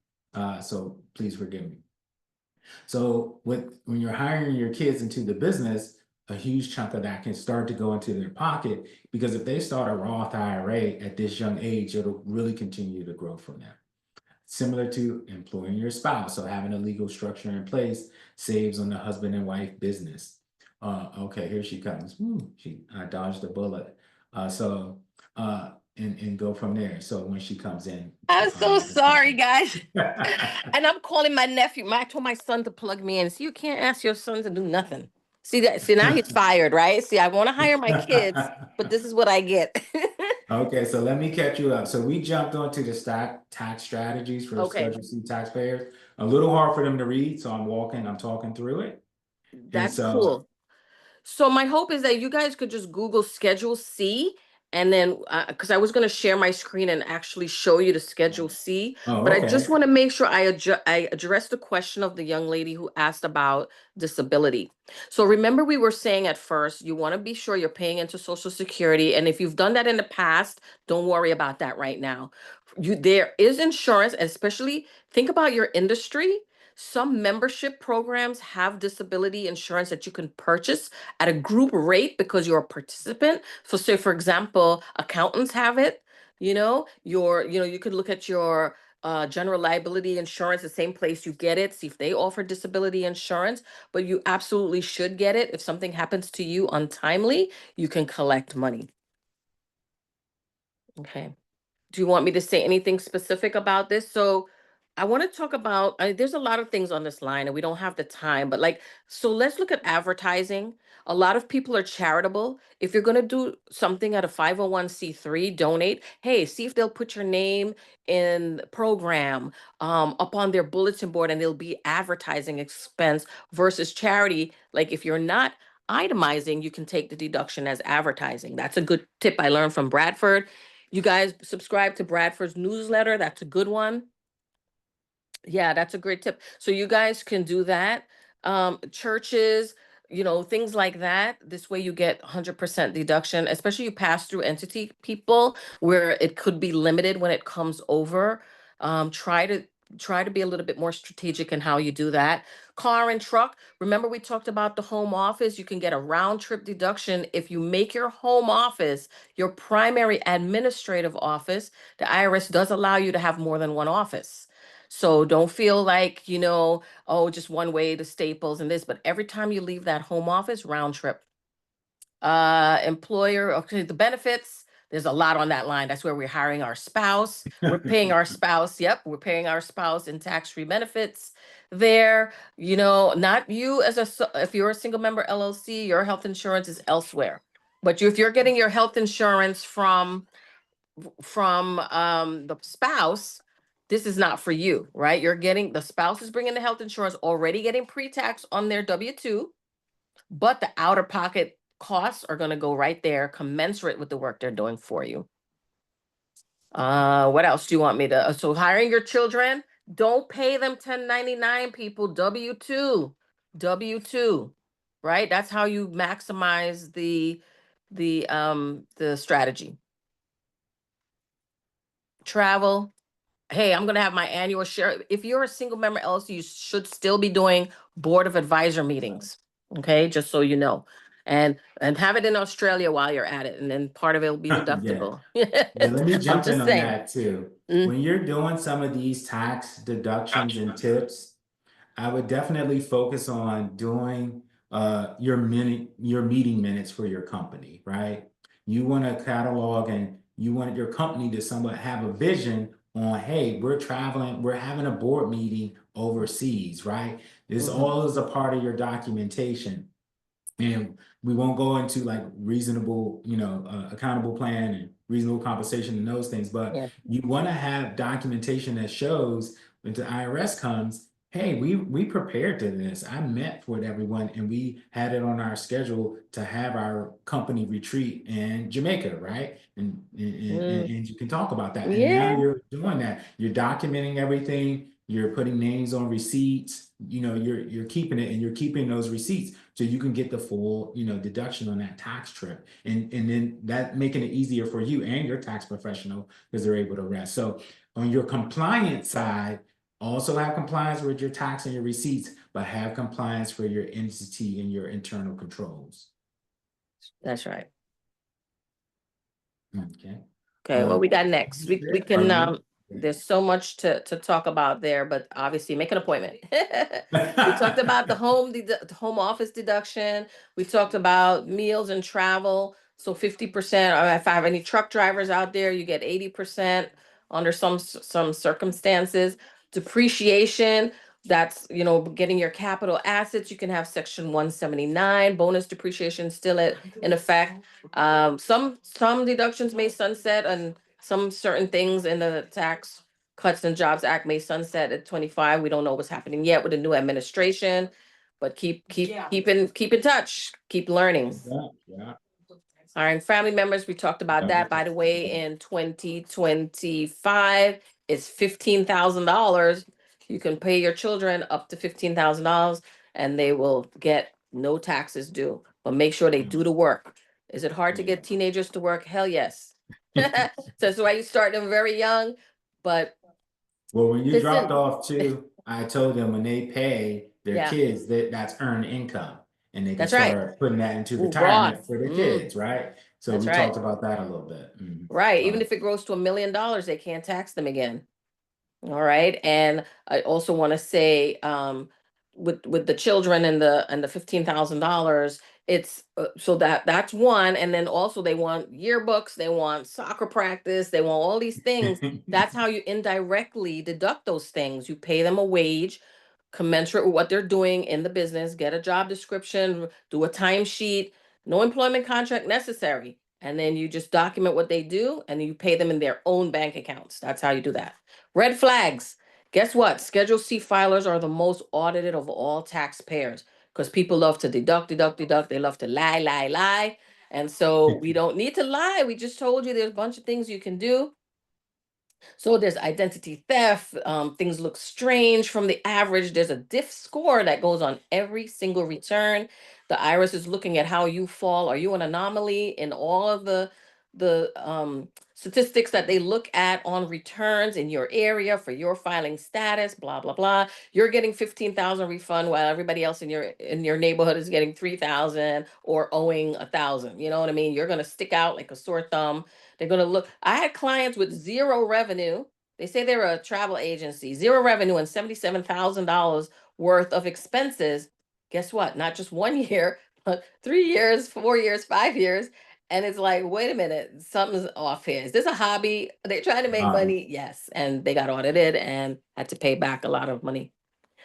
so please forgive me. So when you're hiring your kids into the business, a huge chunk of that can start to go into their pocket because if they start a Roth IRA at this young age, it'll really continue to grow from there. Similar to employing your spouse, so having a legal structure in place saves on the husband and wife business. Okay, here she comes. I dodged a bullet. So and go from there. So when she comes in, I'm so sorry, guys. perfect. And I'm calling my nephew. I told my son to plug me in. See, you can't ask your son to do nothing. See that? See, now he's fired, right? See, I want to hire my kids, but this is what I get. Okay, so let me catch you up. So we jumped onto the stack tax strategies for Okay, Schedule C taxpayers. A little hard for them to read, so I'm talking through it. And that's so, cool. So my hope is that you guys could just Google Schedule C, and then because I was going to share my screen and actually show you the Schedule C, oh, but I just okay. want to make sure I address the question of the young lady who asked about disability. So remember we were saying at first, you want to be sure you're paying into Social Security, and if you've done that in the past, don't worry about that right now. There is insurance, especially think about your industry. Some membership programs have disability insurance that you can purchase at a group rate because you're a participant. So say for example, accountants have it, you could look at your general liability insurance, the same place you get it, see if they offer disability insurance, but you absolutely should get it. If something happens to you untimely, you can collect money. Okay. Do you want me to say anything specific about this? So I want to talk about, there's a lot of things on this line and we don't have the time, but so let's look at advertising. A lot of people are charitable. If you're going to do something at a 501(c)(3), donate, hey, see if they'll put your name in the program up on their bulletin board and there'll be advertising expense versus charity. Like if you're not itemizing, you can take the deduction as advertising. That's a good tip I learned from Bradford. You guys subscribe to Bradford's newsletter. That's a good one. Yeah, that's a great tip. So you guys can do that. Churches, things like that. This way you get 100% deduction, especially you pass through entity people where it could be limited when it comes over. Try to be a little bit more strategic in how you do that. Car and truck. Remember we talked about the home office. You can get a round trip deduction if you make your home office your primary administrative office. The IRS does allow you to have more than one office. So don't feel like, oh, just one way to Staples and this, but every time you leave that home office, round trip. Employer, okay, the benefits, there's a lot on that line. That's where we're hiring our spouse. We're paying our spouse. Yep, we're paying our spouse in tax-free benefits there. Not you if you're a single member LLC, your health insurance is elsewhere. But if you're getting your health insurance from the spouse, this is not for you, right? You're getting the spouse is bringing the health insurance, already getting pre-tax on their W-2, but the outer pocket costs are going to go right there, commensurate with the work they're doing for you. What else do you want me to? So hiring your children, don't pay them 1099 people, W-2, W-2, right? That's how you maximize the strategy. Travel. Hey, I'm going to have my annual share. If you're a single member LLC, you should still be doing board of advisor meetings. Okay, just so you know. And have it in Australia while you're at it. And then part of it will be Yeah. deductible. Yeah, let me I'm jump in just on saying. that too. Mm. When you're doing some of these tax deductions and tips, I would definitely focus on doing your meeting minutes for your company, right? You want to catalog and you want your company to somewhat have a vision on, hey, we're traveling, we're having a board meeting overseas, right? This Mhm. all is a part of your documentation. And we won't go into like reasonable, accountable plan and reasonable compensation and those things, but Yeah. you want to have documentation that shows when the IRS comes, hey, we prepared to this. I met with everyone and we had it on our schedule to have our company retreat in Jamaica, right? Mm. And you can talk about that. And now Yeah. you're doing that. You're documenting everything. You're putting names on receipts. You're keeping it and you're keeping those receipts so you can get the full, deduction on that tax trip. And then that making it easier for you and your tax professional because they're able to rest. So on your compliance side, also have compliance with your tax and your receipts, but have compliance for your entity and your internal controls. That's right. Okay. Okay, what we got next? We Are can you? there's so much to talk about there, but obviously make an appointment. We talked about the home office deduction. We talked about meals and travel. So 50%, or if I have any truck drivers out there, you get 80% under some circumstances. Depreciation, that's getting your capital assets. You can have section 179, bonus depreciation still in effect. Some deductions may sunset, and some certain things in the Tax Cuts and Jobs Act may sunset at 25. We don't know what's happening yet with the new administration, but keep in touch, keep learning. Yeah, yeah. All right, family members, we talked about that. By the way, in 2025, it's $15,000. You can pay your children up to $15,000 and they will get no taxes due. But make sure they do the work. Is it hard to get teenagers to work? Hell yes. So that's why you start them very young. But Well, when you dropped listen, off too, I told them when they pay their yeah, kids that's earned income and they can that's right. start putting that into Ooh, Roth. retirement for their kids, right? So That's we right. talked about that a little bit. Right. Even But if it grows to $1 million, they can't tax them again. All right. And I also want to say, with the children and the $15,000, it's so that's one. And then also they want yearbooks, they want soccer practice, they want all these things. That's how you indirectly deduct those things. You pay them a wage commensurate with what they're doing in the business, get a job description, do a timesheet, no employment contract necessary. And then you just document what they do and you pay them in their own bank accounts. That's how you do that. Red flags. Guess what? Schedule C filers are the most audited of all taxpayers because people love to deduct, deduct, deduct. They love to lie, lie, lie. And so we don't need to lie. We just told you there's a bunch of things you can do. So there's identity theft. Things look strange from the average. There's a diff score that goes on every single return. The IRS is looking at how you fall. Are you an anomaly in all of the statistics that they look at on returns in your area for your filing status? Blah blah blah. You're getting 15,000 refund while everybody else in your neighborhood is getting 3,000 or owing 1,000. You know what I mean? You're gonna stick out like a sore thumb. They're going to look. I had clients with zero revenue. They say they're a travel agency, zero revenue and $77,000 worth of expenses. Guess what? Not just 1 year, but 3 years, 4 years, 5 years. And it's like, wait a minute, something's off here. Is this a hobby? Are they trying to make money? Yes. And they got audited and had to pay back a lot of money.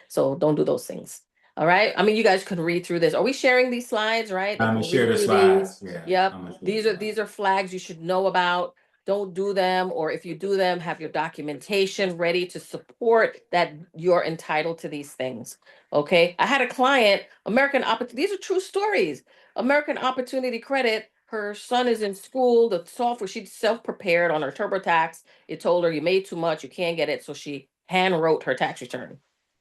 So don't do those things. All right. I mean, you guys can read through this. Are we sharing these slides, right? They I'm gonna can share read the through these. slides. Yeah, Yep. I'm gonna share the These are slides. flags you should know about. Don't do them, or if you do them, have your documentation ready to support that you're entitled to these things. Okay. I had a client, American Opportunity. These are true stories. American Opportunity Credit. Her son is in school. The software, she self-prepared on her TurboTax. It told her you made too much, you can't get it. So she hand wrote her tax return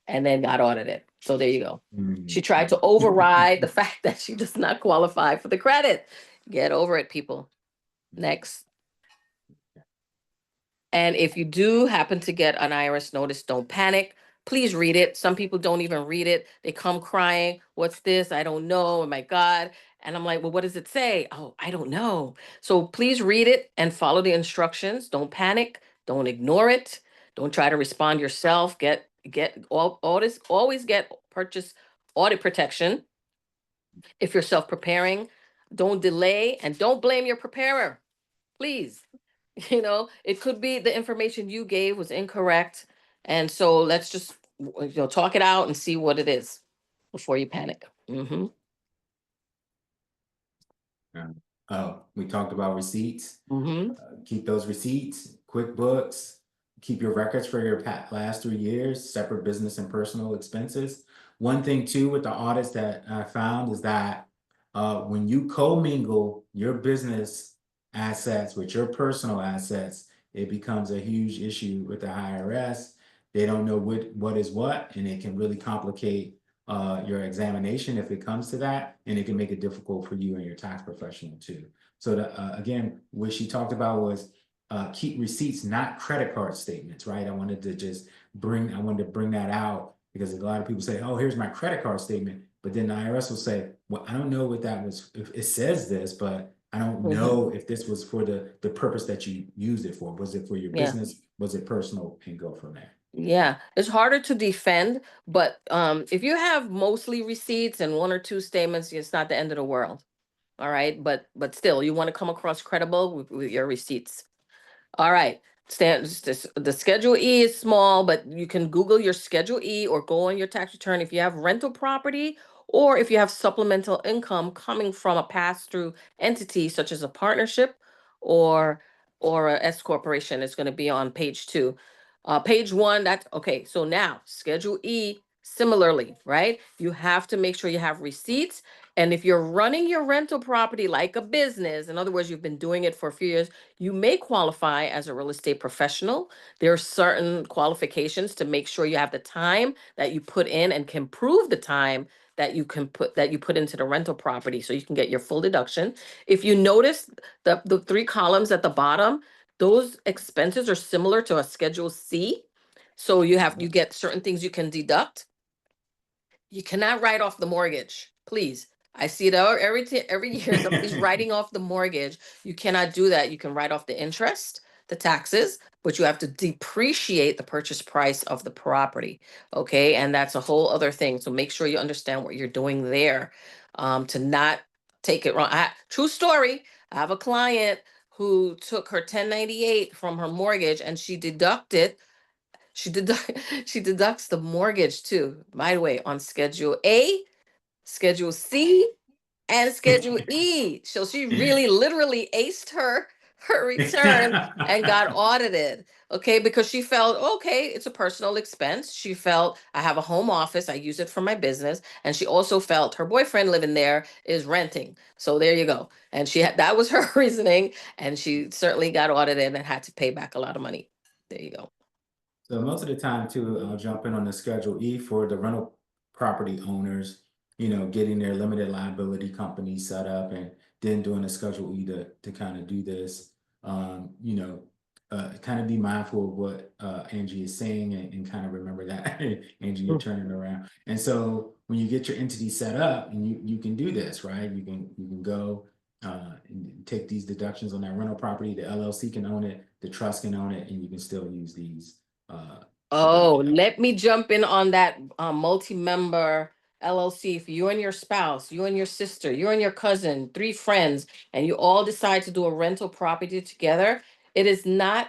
and then got audited. So there you go. She tried to override the fact that she does not qualify for the credit. Get over it, people. Next. And if you do happen to get an IRS notice, don't panic. Please read it. Some people don't even read it. They come crying. What's this? I don't know. Oh my God. And I'm like, well, what does it say? Oh, I don't know. So please read it and follow the instructions. Don't panic. Don't ignore it. Don't try to respond yourself. Get all this. Always get purchase audit protection. If you're self-preparing, don't delay and don't blame your preparer, please. It could be the information you gave was incorrect. And so let's just, talk it out and see what it is before you panic. We talked about receipts. Mm-hmm. Keep those receipts, QuickBooks, keep your records for your last 3 years, separate business and personal expenses. One thing too with the audits that I found is that when you commingle your business assets with your personal assets, it becomes a huge issue with the IRS. They don't know what is what, and it can really complicate your examination if it comes to that, and it can make it difficult for you and your tax professional too. So again, what she talked about was keep receipts, not credit card statements, right? I wanted to bring that out because a lot of people say, oh, here's my credit card statement. But then the IRS will say, well, I don't know what that was. If it says this, but I don't know if this was for the purpose that you used it for. Was it for your Yeah. business? Was it personal? And go from there. Yeah, it's harder to defend, but if you have mostly receipts and one or two statements, it's not the end of the world. All right, but still, you want to come across credible with your receipts. All right. The Schedule E is small, but you can Google your Schedule E or go on your tax return if you have rental property or if you have supplemental income coming from a pass-through entity such as a partnership or a S corporation. It's going to be on page 2. Page 1, that's okay. So now Schedule E, similarly, right? You have to make sure you have receipts. And if you're running your rental property like a business, in other words, you've been doing it for a few years, you may qualify as a real estate professional. There are certain qualifications to make sure you have the time that you put in and can prove the time that you put into the rental property so you can get your full deduction. If you notice the 3 columns at the bottom, those expenses are similar to a Schedule C. So you get certain things you can deduct. You cannot write off the mortgage, please. I see it every year. Somebody's writing off the mortgage. You cannot do that. You can write off the interest, the taxes, but you have to depreciate the purchase price of the property. Okay, and that's a whole other thing. So make sure you understand what you're doing there, to not take it wrong. True story. I have a client who took her 1098 from her mortgage and she deducted she deduct she deducts the mortgage too, by the way, on Schedule A, Schedule C, and Schedule E. So she really literally aced her return and got audited. Okay, because she felt, okay, it's a personal expense. She felt I have a home office, I use it for my business, and she also felt her boyfriend living there is renting. So there you go. And that was her reasoning, and she certainly got audited and had to pay back a lot of money. There you go. So most of the time too, I'll jump in on the Schedule E for the rental property owners, getting their limited liability company set up and then doing a Schedule E to kind of do this. Kind of be mindful of what Angie is saying and kind of remember that. Angie, you're turning around. And so when you get your entity set up and you can do this, right? You can go and take these deductions on that rental property. The LLC can own it, the trust can own it, and you can still use these Oh, let me jump in on that multi-member LLC. If you and your spouse, you and your sister, you and your cousin, 3 friends, and you all decide to do a rental property together, it is not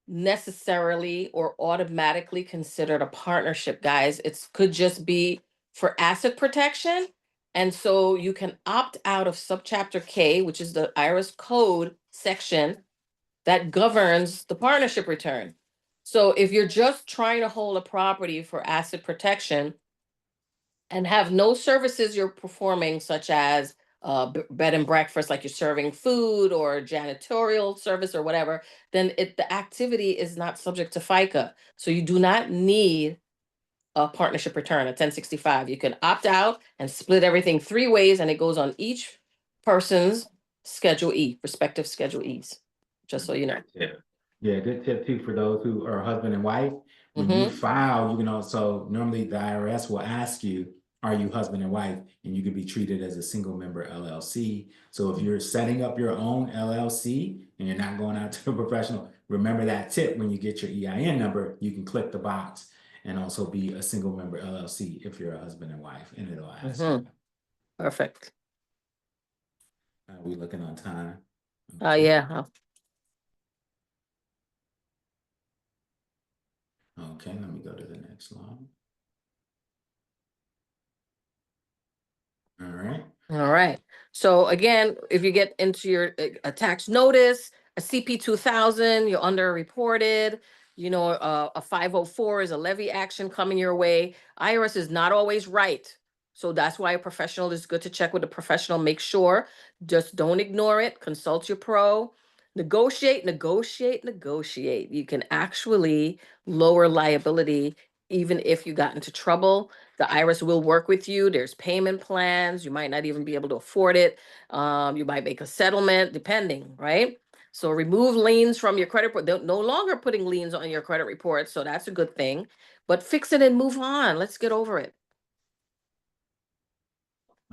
necessarily or automatically considered a partnership, guys. It could just be for asset protection. And so you can opt out of subchapter K, which is the IRS code section that governs the partnership return. So if you're just trying to hold a property for asset protection and have no services you're performing, such as bed and breakfast, like you're serving food or janitorial service or whatever, then the activity is not subject to FICA. So you do not need a partnership return, a 1065. You can opt out and split everything 3 ways, and it goes on each person's Schedule E, respective Schedule E's, just so you know. Yeah, good tip too for those who are husband and wife. When you file, you can also, normally the IRS will ask you, are you husband and wife? And you can be treated as a single member LLC. So if you're setting up your own LLC and you're not going out to a professional, remember that tip. When you get your EIN number, you can click the box and also be a single member LLC if you're a husband and wife, and it'll ask you. Perfect. We looking on time. Okay. Yeah. Okay, let me go to the next slide. All right. All right. So again, if you get into your a tax notice, a CP 2000, you're underreported, a 504 is a levy action coming your way. IRS is not always right. So that's why a professional is good to check with a professional. Make sure, just don't ignore it. Consult your pro. Negotiate, negotiate, negotiate. You can actually lower liability even if you got into trouble. The IRS will work with you. There's payment plans. You might not even be able to afford it. You might make a settlement, depending, right? So remove liens from your credit report. They're no longer putting liens on your credit report, so that's a good thing. But fix it and move on. Let's get over it.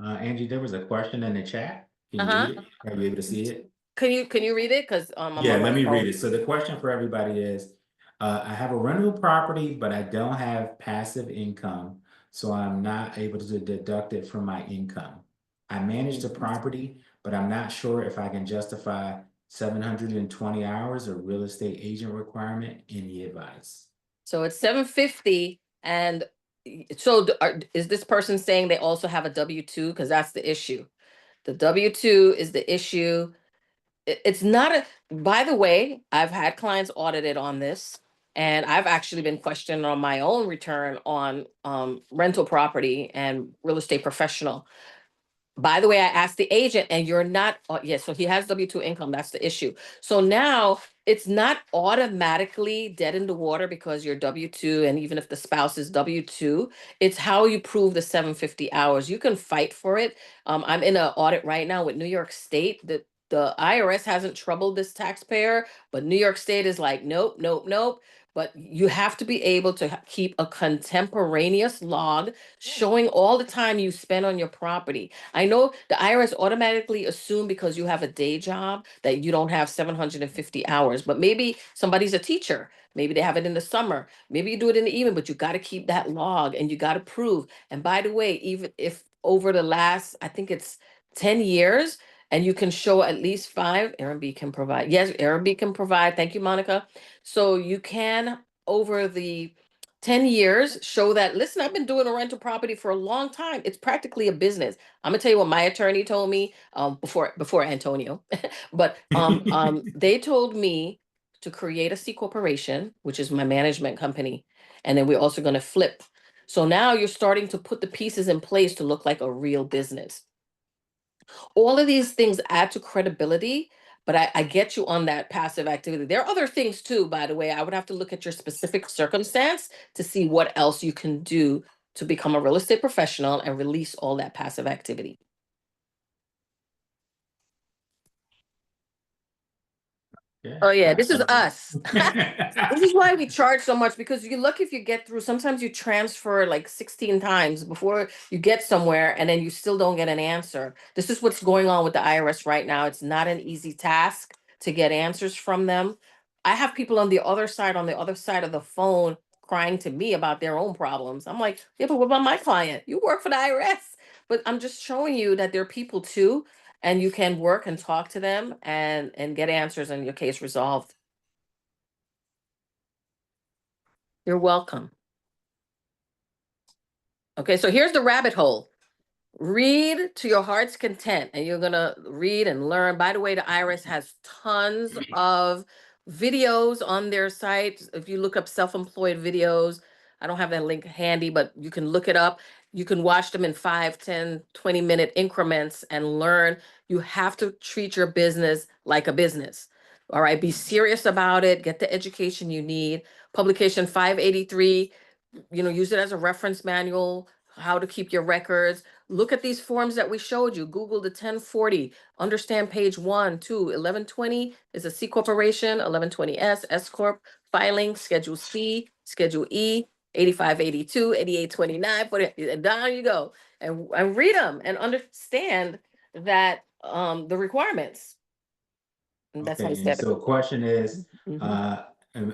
Angie, there was a question in the chat. Can you read Uh-huh. it? Are you able to see it? Can you read it? Because I'm Yeah, on let my me read phone. it. So the question for everybody is, I have a rental property, but I don't have passive income, so I'm not able to deduct it from my income. I manage the property, but I'm not sure if I can justify 720 hours or real estate agent requirement. Any advice? So it's 750, and so is this person saying they also have a W-2? Because that's the issue. The W-2 is the issue. It's not a, by the way, I've had clients audited on this, and I've actually been questioned on my own return on rental property and real estate professional. By the way, I asked the agent, and you're not, yes, so he has W-2 income. That's the issue. So now it's not automatically dead in the water because you're W-2, and even if the spouse is W-2, it's how you prove the 750 hours. You can fight for it. I'm in an audit right now with New York State. The IRS hasn't troubled this taxpayer, but New York State is like, nope, nope, nope. But you have to be able to keep a contemporaneous log showing all the time you spend on your property. I know the IRS automatically assume because you have a day job that you don't have 750 hours, but maybe somebody's a teacher. Maybe they have it in the summer. Maybe you do it in the evening, but you got to keep that log and you got to prove. And by the way, even if over the last, I think it's 10 years, and you can show at least five, Airbnb can provide. Yes, Airbnb can provide. Thank you, Monica. So you can, over the 10 years, show that, listen, I've been doing a rental property for a long time. It's practically a business. I'm gonna tell you what my attorney told me before Antonio, but they told me to create a C corporation, which is my management company, and then we're also going to flip. So now you're starting to put the pieces in place to look like a real business. All of these things add to credibility, but I get you on that passive activity. There are other things too, by the way. I would have to look at your specific circumstance to see what else you can do to become a real estate professional and release all that passive activity. Yeah. Oh yeah, this is us. This is why we charge so much, because you're lucky if you get through. Sometimes you transfer like 16 times before you get somewhere, and then you still don't get an answer. This is what's going on with the IRS right now. It's not an easy task to get answers from them. I have people on the other side of the phone crying to me about their own problems. I'm like, yeah, but what about my client? You work for the IRS. But I'm just showing you that there are people too, and you can work and talk to them and get answers and your case resolved. You're welcome. Okay, so here's the rabbit hole. Read to your heart's content, and you're gonna read and learn. By the way, the IRS has tons of videos on their site. If you look up self-employed videos, I don't have that link handy, but you can look it up. You can watch them in 5, 10, 20-minute increments and learn. You have to treat your business like a business. All right, be serious about it. Get the education you need. Publication 583, use it as a reference manual, how to keep your records. Look at these forms that we showed you. Google the 1040, understand page 1, 2, 1120 is a C corporation, 1120S, S corp, filing, Schedule C, Schedule E, 8582, 8829, and down you go. And read them and understand that the requirements. And that's how you Okay, and set it. so question is, Mhm.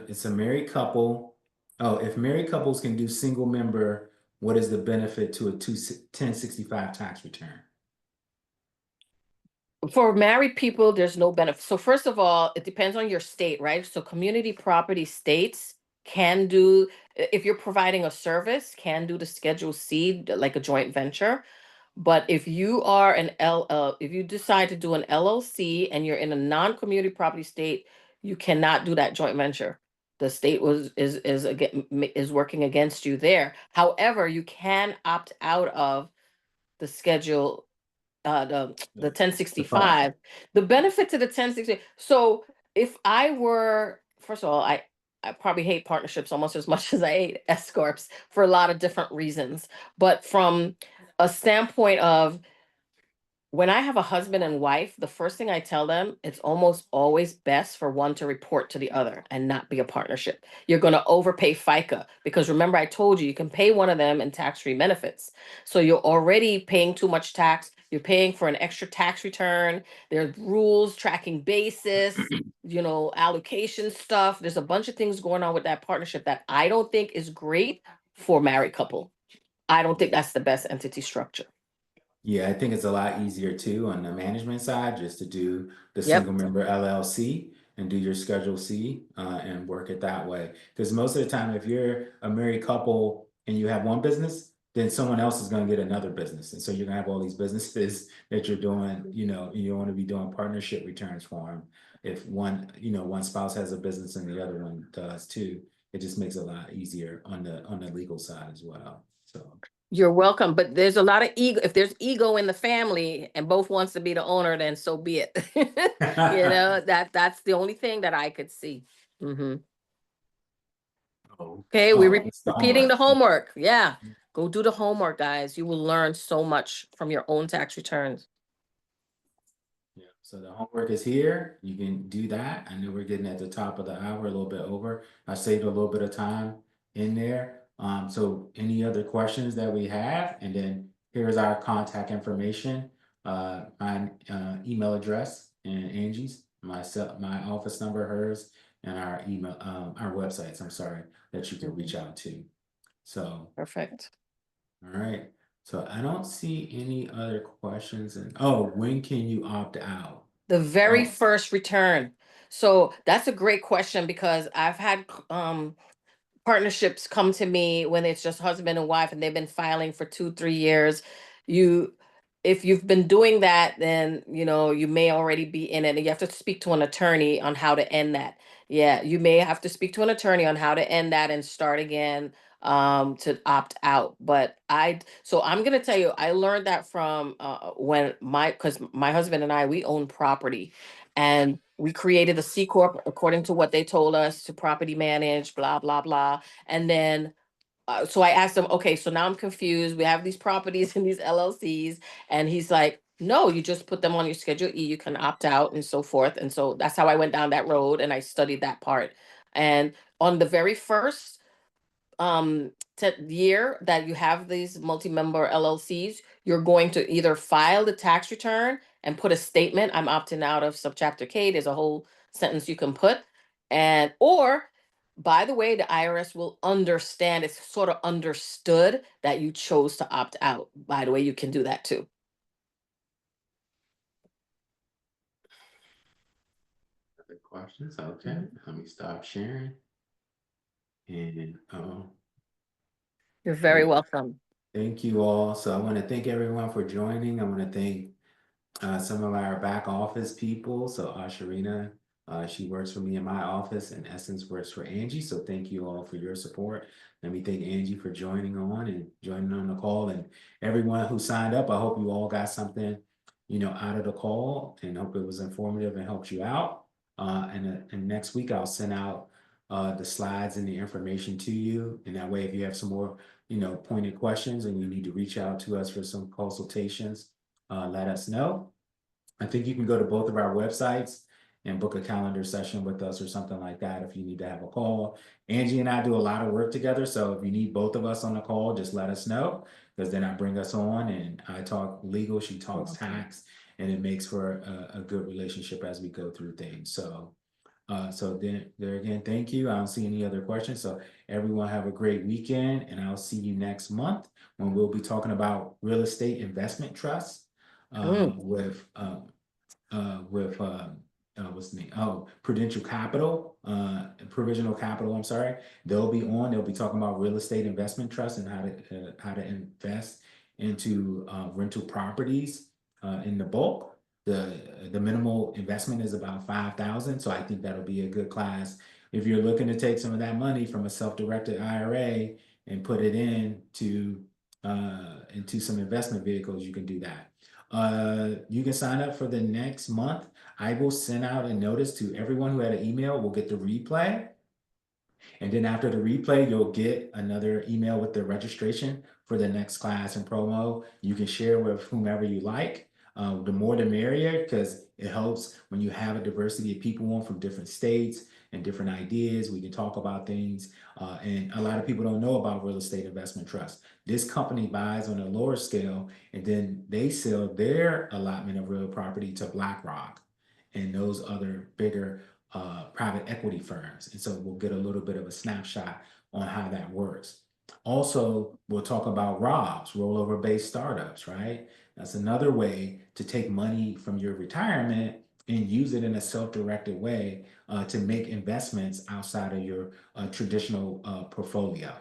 it's a married couple. Oh, if married couples can do single member, what is the benefit to a 1065 tax return? For married people, there's no benefit. So first of all, it depends on your state, right? So community property states can do, if you're providing a service, can do the Schedule C, like a joint venture. But if you are if you decide to do an LLC and you're in a non-community property state, you cannot do that joint venture. The state is working against you there. However, you can opt out of the schedule, the The part. 1065. The benefit to the 1060. So if I were, first of all, I probably hate partnerships almost as much as I hate S corps for a lot of different reasons. But from a standpoint of, when I have a husband and wife, the first thing I tell them, it's almost always best for one to report to the other and not be a partnership. You're going to overpay FICA because remember, I told you, you can pay one of them in tax-free benefits. So you're already paying too much tax. You're paying for an extra tax return. There's rules, tracking basis, allocation stuff. There's a bunch of things going on with that partnership that I don't think is great for married couple. I don't think that's the best entity structure. Yeah, I think it's a lot easier too on the management side, just to do the Yep. single member LLC and do your Schedule C and work it that way. Because most of the time, if you're a married couple and you have one business, then someone else is going to get another business. And so you're going to have all these businesses that you're doing, you want to be doing partnership returns for them. If one spouse has a business and the other one does too, it just makes it a lot easier on the legal side as well. So. You're welcome, but there's a lot of ego. If there's ego in the family and both wants to be the owner, then so be it. That's the only thing that I could see. Hmm. Oh, Okay, oh, it's the repeating the homework. homework. Yeah, go do the homework, guys. You will learn so much from your own tax returns. Yeah, so the homework is here. You can do that. I know we're getting at the top of the hour, a little bit over. I saved a little bit of time in there. So any other questions that we have? And then here's our contact information, my email address and Angie's, my office number, hers, and our email, our websites, I'm sorry, that you can reach out to. So, Perfect. all right. So I don't see any other questions. And oh, when can you opt out? The very Oh, first return. So that's a great question because I've had partnerships come to me when it's just husband and wife and they've been filing for 2 3 years. You If you've been doing that, then you may already be in it, and you have to speak to an attorney on how to end that. Yeah, you may have to speak to an attorney on how to end that and start again, to opt out. But I'm going to tell you, I learned that from when because my husband and I, we own property, and we created a C corp according to what they told us to property manage, blah blah blah. And then so I asked him, okay, so now I'm confused. We have these properties and these LLCs, and he's like, no, you just put them on your Schedule E. You can opt out and so forth. And so that's how I went down that road, and I studied that part. And on the very first um year that you have these multi-member LLCs, you're going to either file the tax return and put a statement, I'm opting out of subchapter K. There's a whole sentence you can put. And or by the way, the IRS will understand, it's sort of understood that you chose to opt out. By the way, you can do that too. other questions? Okay, Mhm. let me stop sharing. And You're very well, welcome. thank you all. So I want to thank everyone for joining. I want to thank some of our back office people. So Asharina, she works for me in my office, and Essence works for Angie. So thank you all for your support. Let me thank Angie for joining on the call, and everyone who signed up. I hope you all got something, out of the call, and hope it was informative and helped you out. And next week I'll send out the slides and the information to you, and that way, if you have some more, pointed questions and you need to reach out to us for some consultations, let us know. I think you can go to both of our websites and book a calendar session with us or something like that if you need to have a call. Angie and I do a lot of work together, so if you need both of us on the call, just let us know, because then I bring us on and I talk legal, she talks tax, and it makes for a good relationship as we go through things. So then there again, thank you. I don't see any other questions. So everyone have a great weekend, and I'll see you next month when we'll be talking about real estate investment trusts Mm. with what's the name? Oh, Prudential Capital, Provisional Capital, I'm sorry. They'll be talking about real estate investment trust and how to invest into rental properties in the bulk. The minimal investment is about 5,000. So I think that'll be a good class. If you're looking to take some of that money from a self-directed IRA and put it into some investment vehicles, you can do that. You can sign up for the next month. I will send out a notice to everyone who had an email. Will get the replay. And then after the replay, you'll get another email with the registration for the next class and promo. You can share with whomever you like. The more the merrier, because it helps when you have a diversity of people on from different states and different ideas. We can talk about things. And a lot of people don't know about real estate investment trust. This company buys on a lower scale, and then they sell their allotment of real property to BlackRock and those other bigger private equity firms. And so we'll get a little bit of a snapshot on how that works. Also, we'll talk about ROBs, rollover based startups, right? That's another way to take money from your retirement and use it in a self-directed way to make investments outside of your traditional portfolio.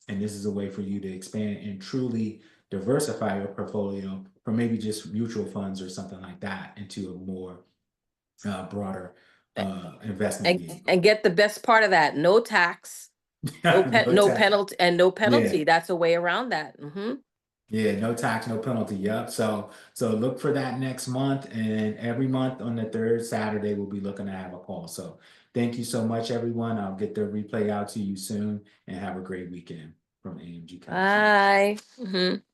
And this is a way for you to expand and truly diversify your portfolio from maybe just mutual funds or something like that into a more broader investment vehicle. And get the best part of that, no tax, no No tax. penalty, and no penalty. Yeah. That's a way around that. Yeah, no tax, no penalty. Yep. So look for that next month, and every month on the third Saturday, we'll be looking to have a call. So thank you so much, everyone. I'll get the replay out to you soon, and have a great weekend from AMG Council. Bye.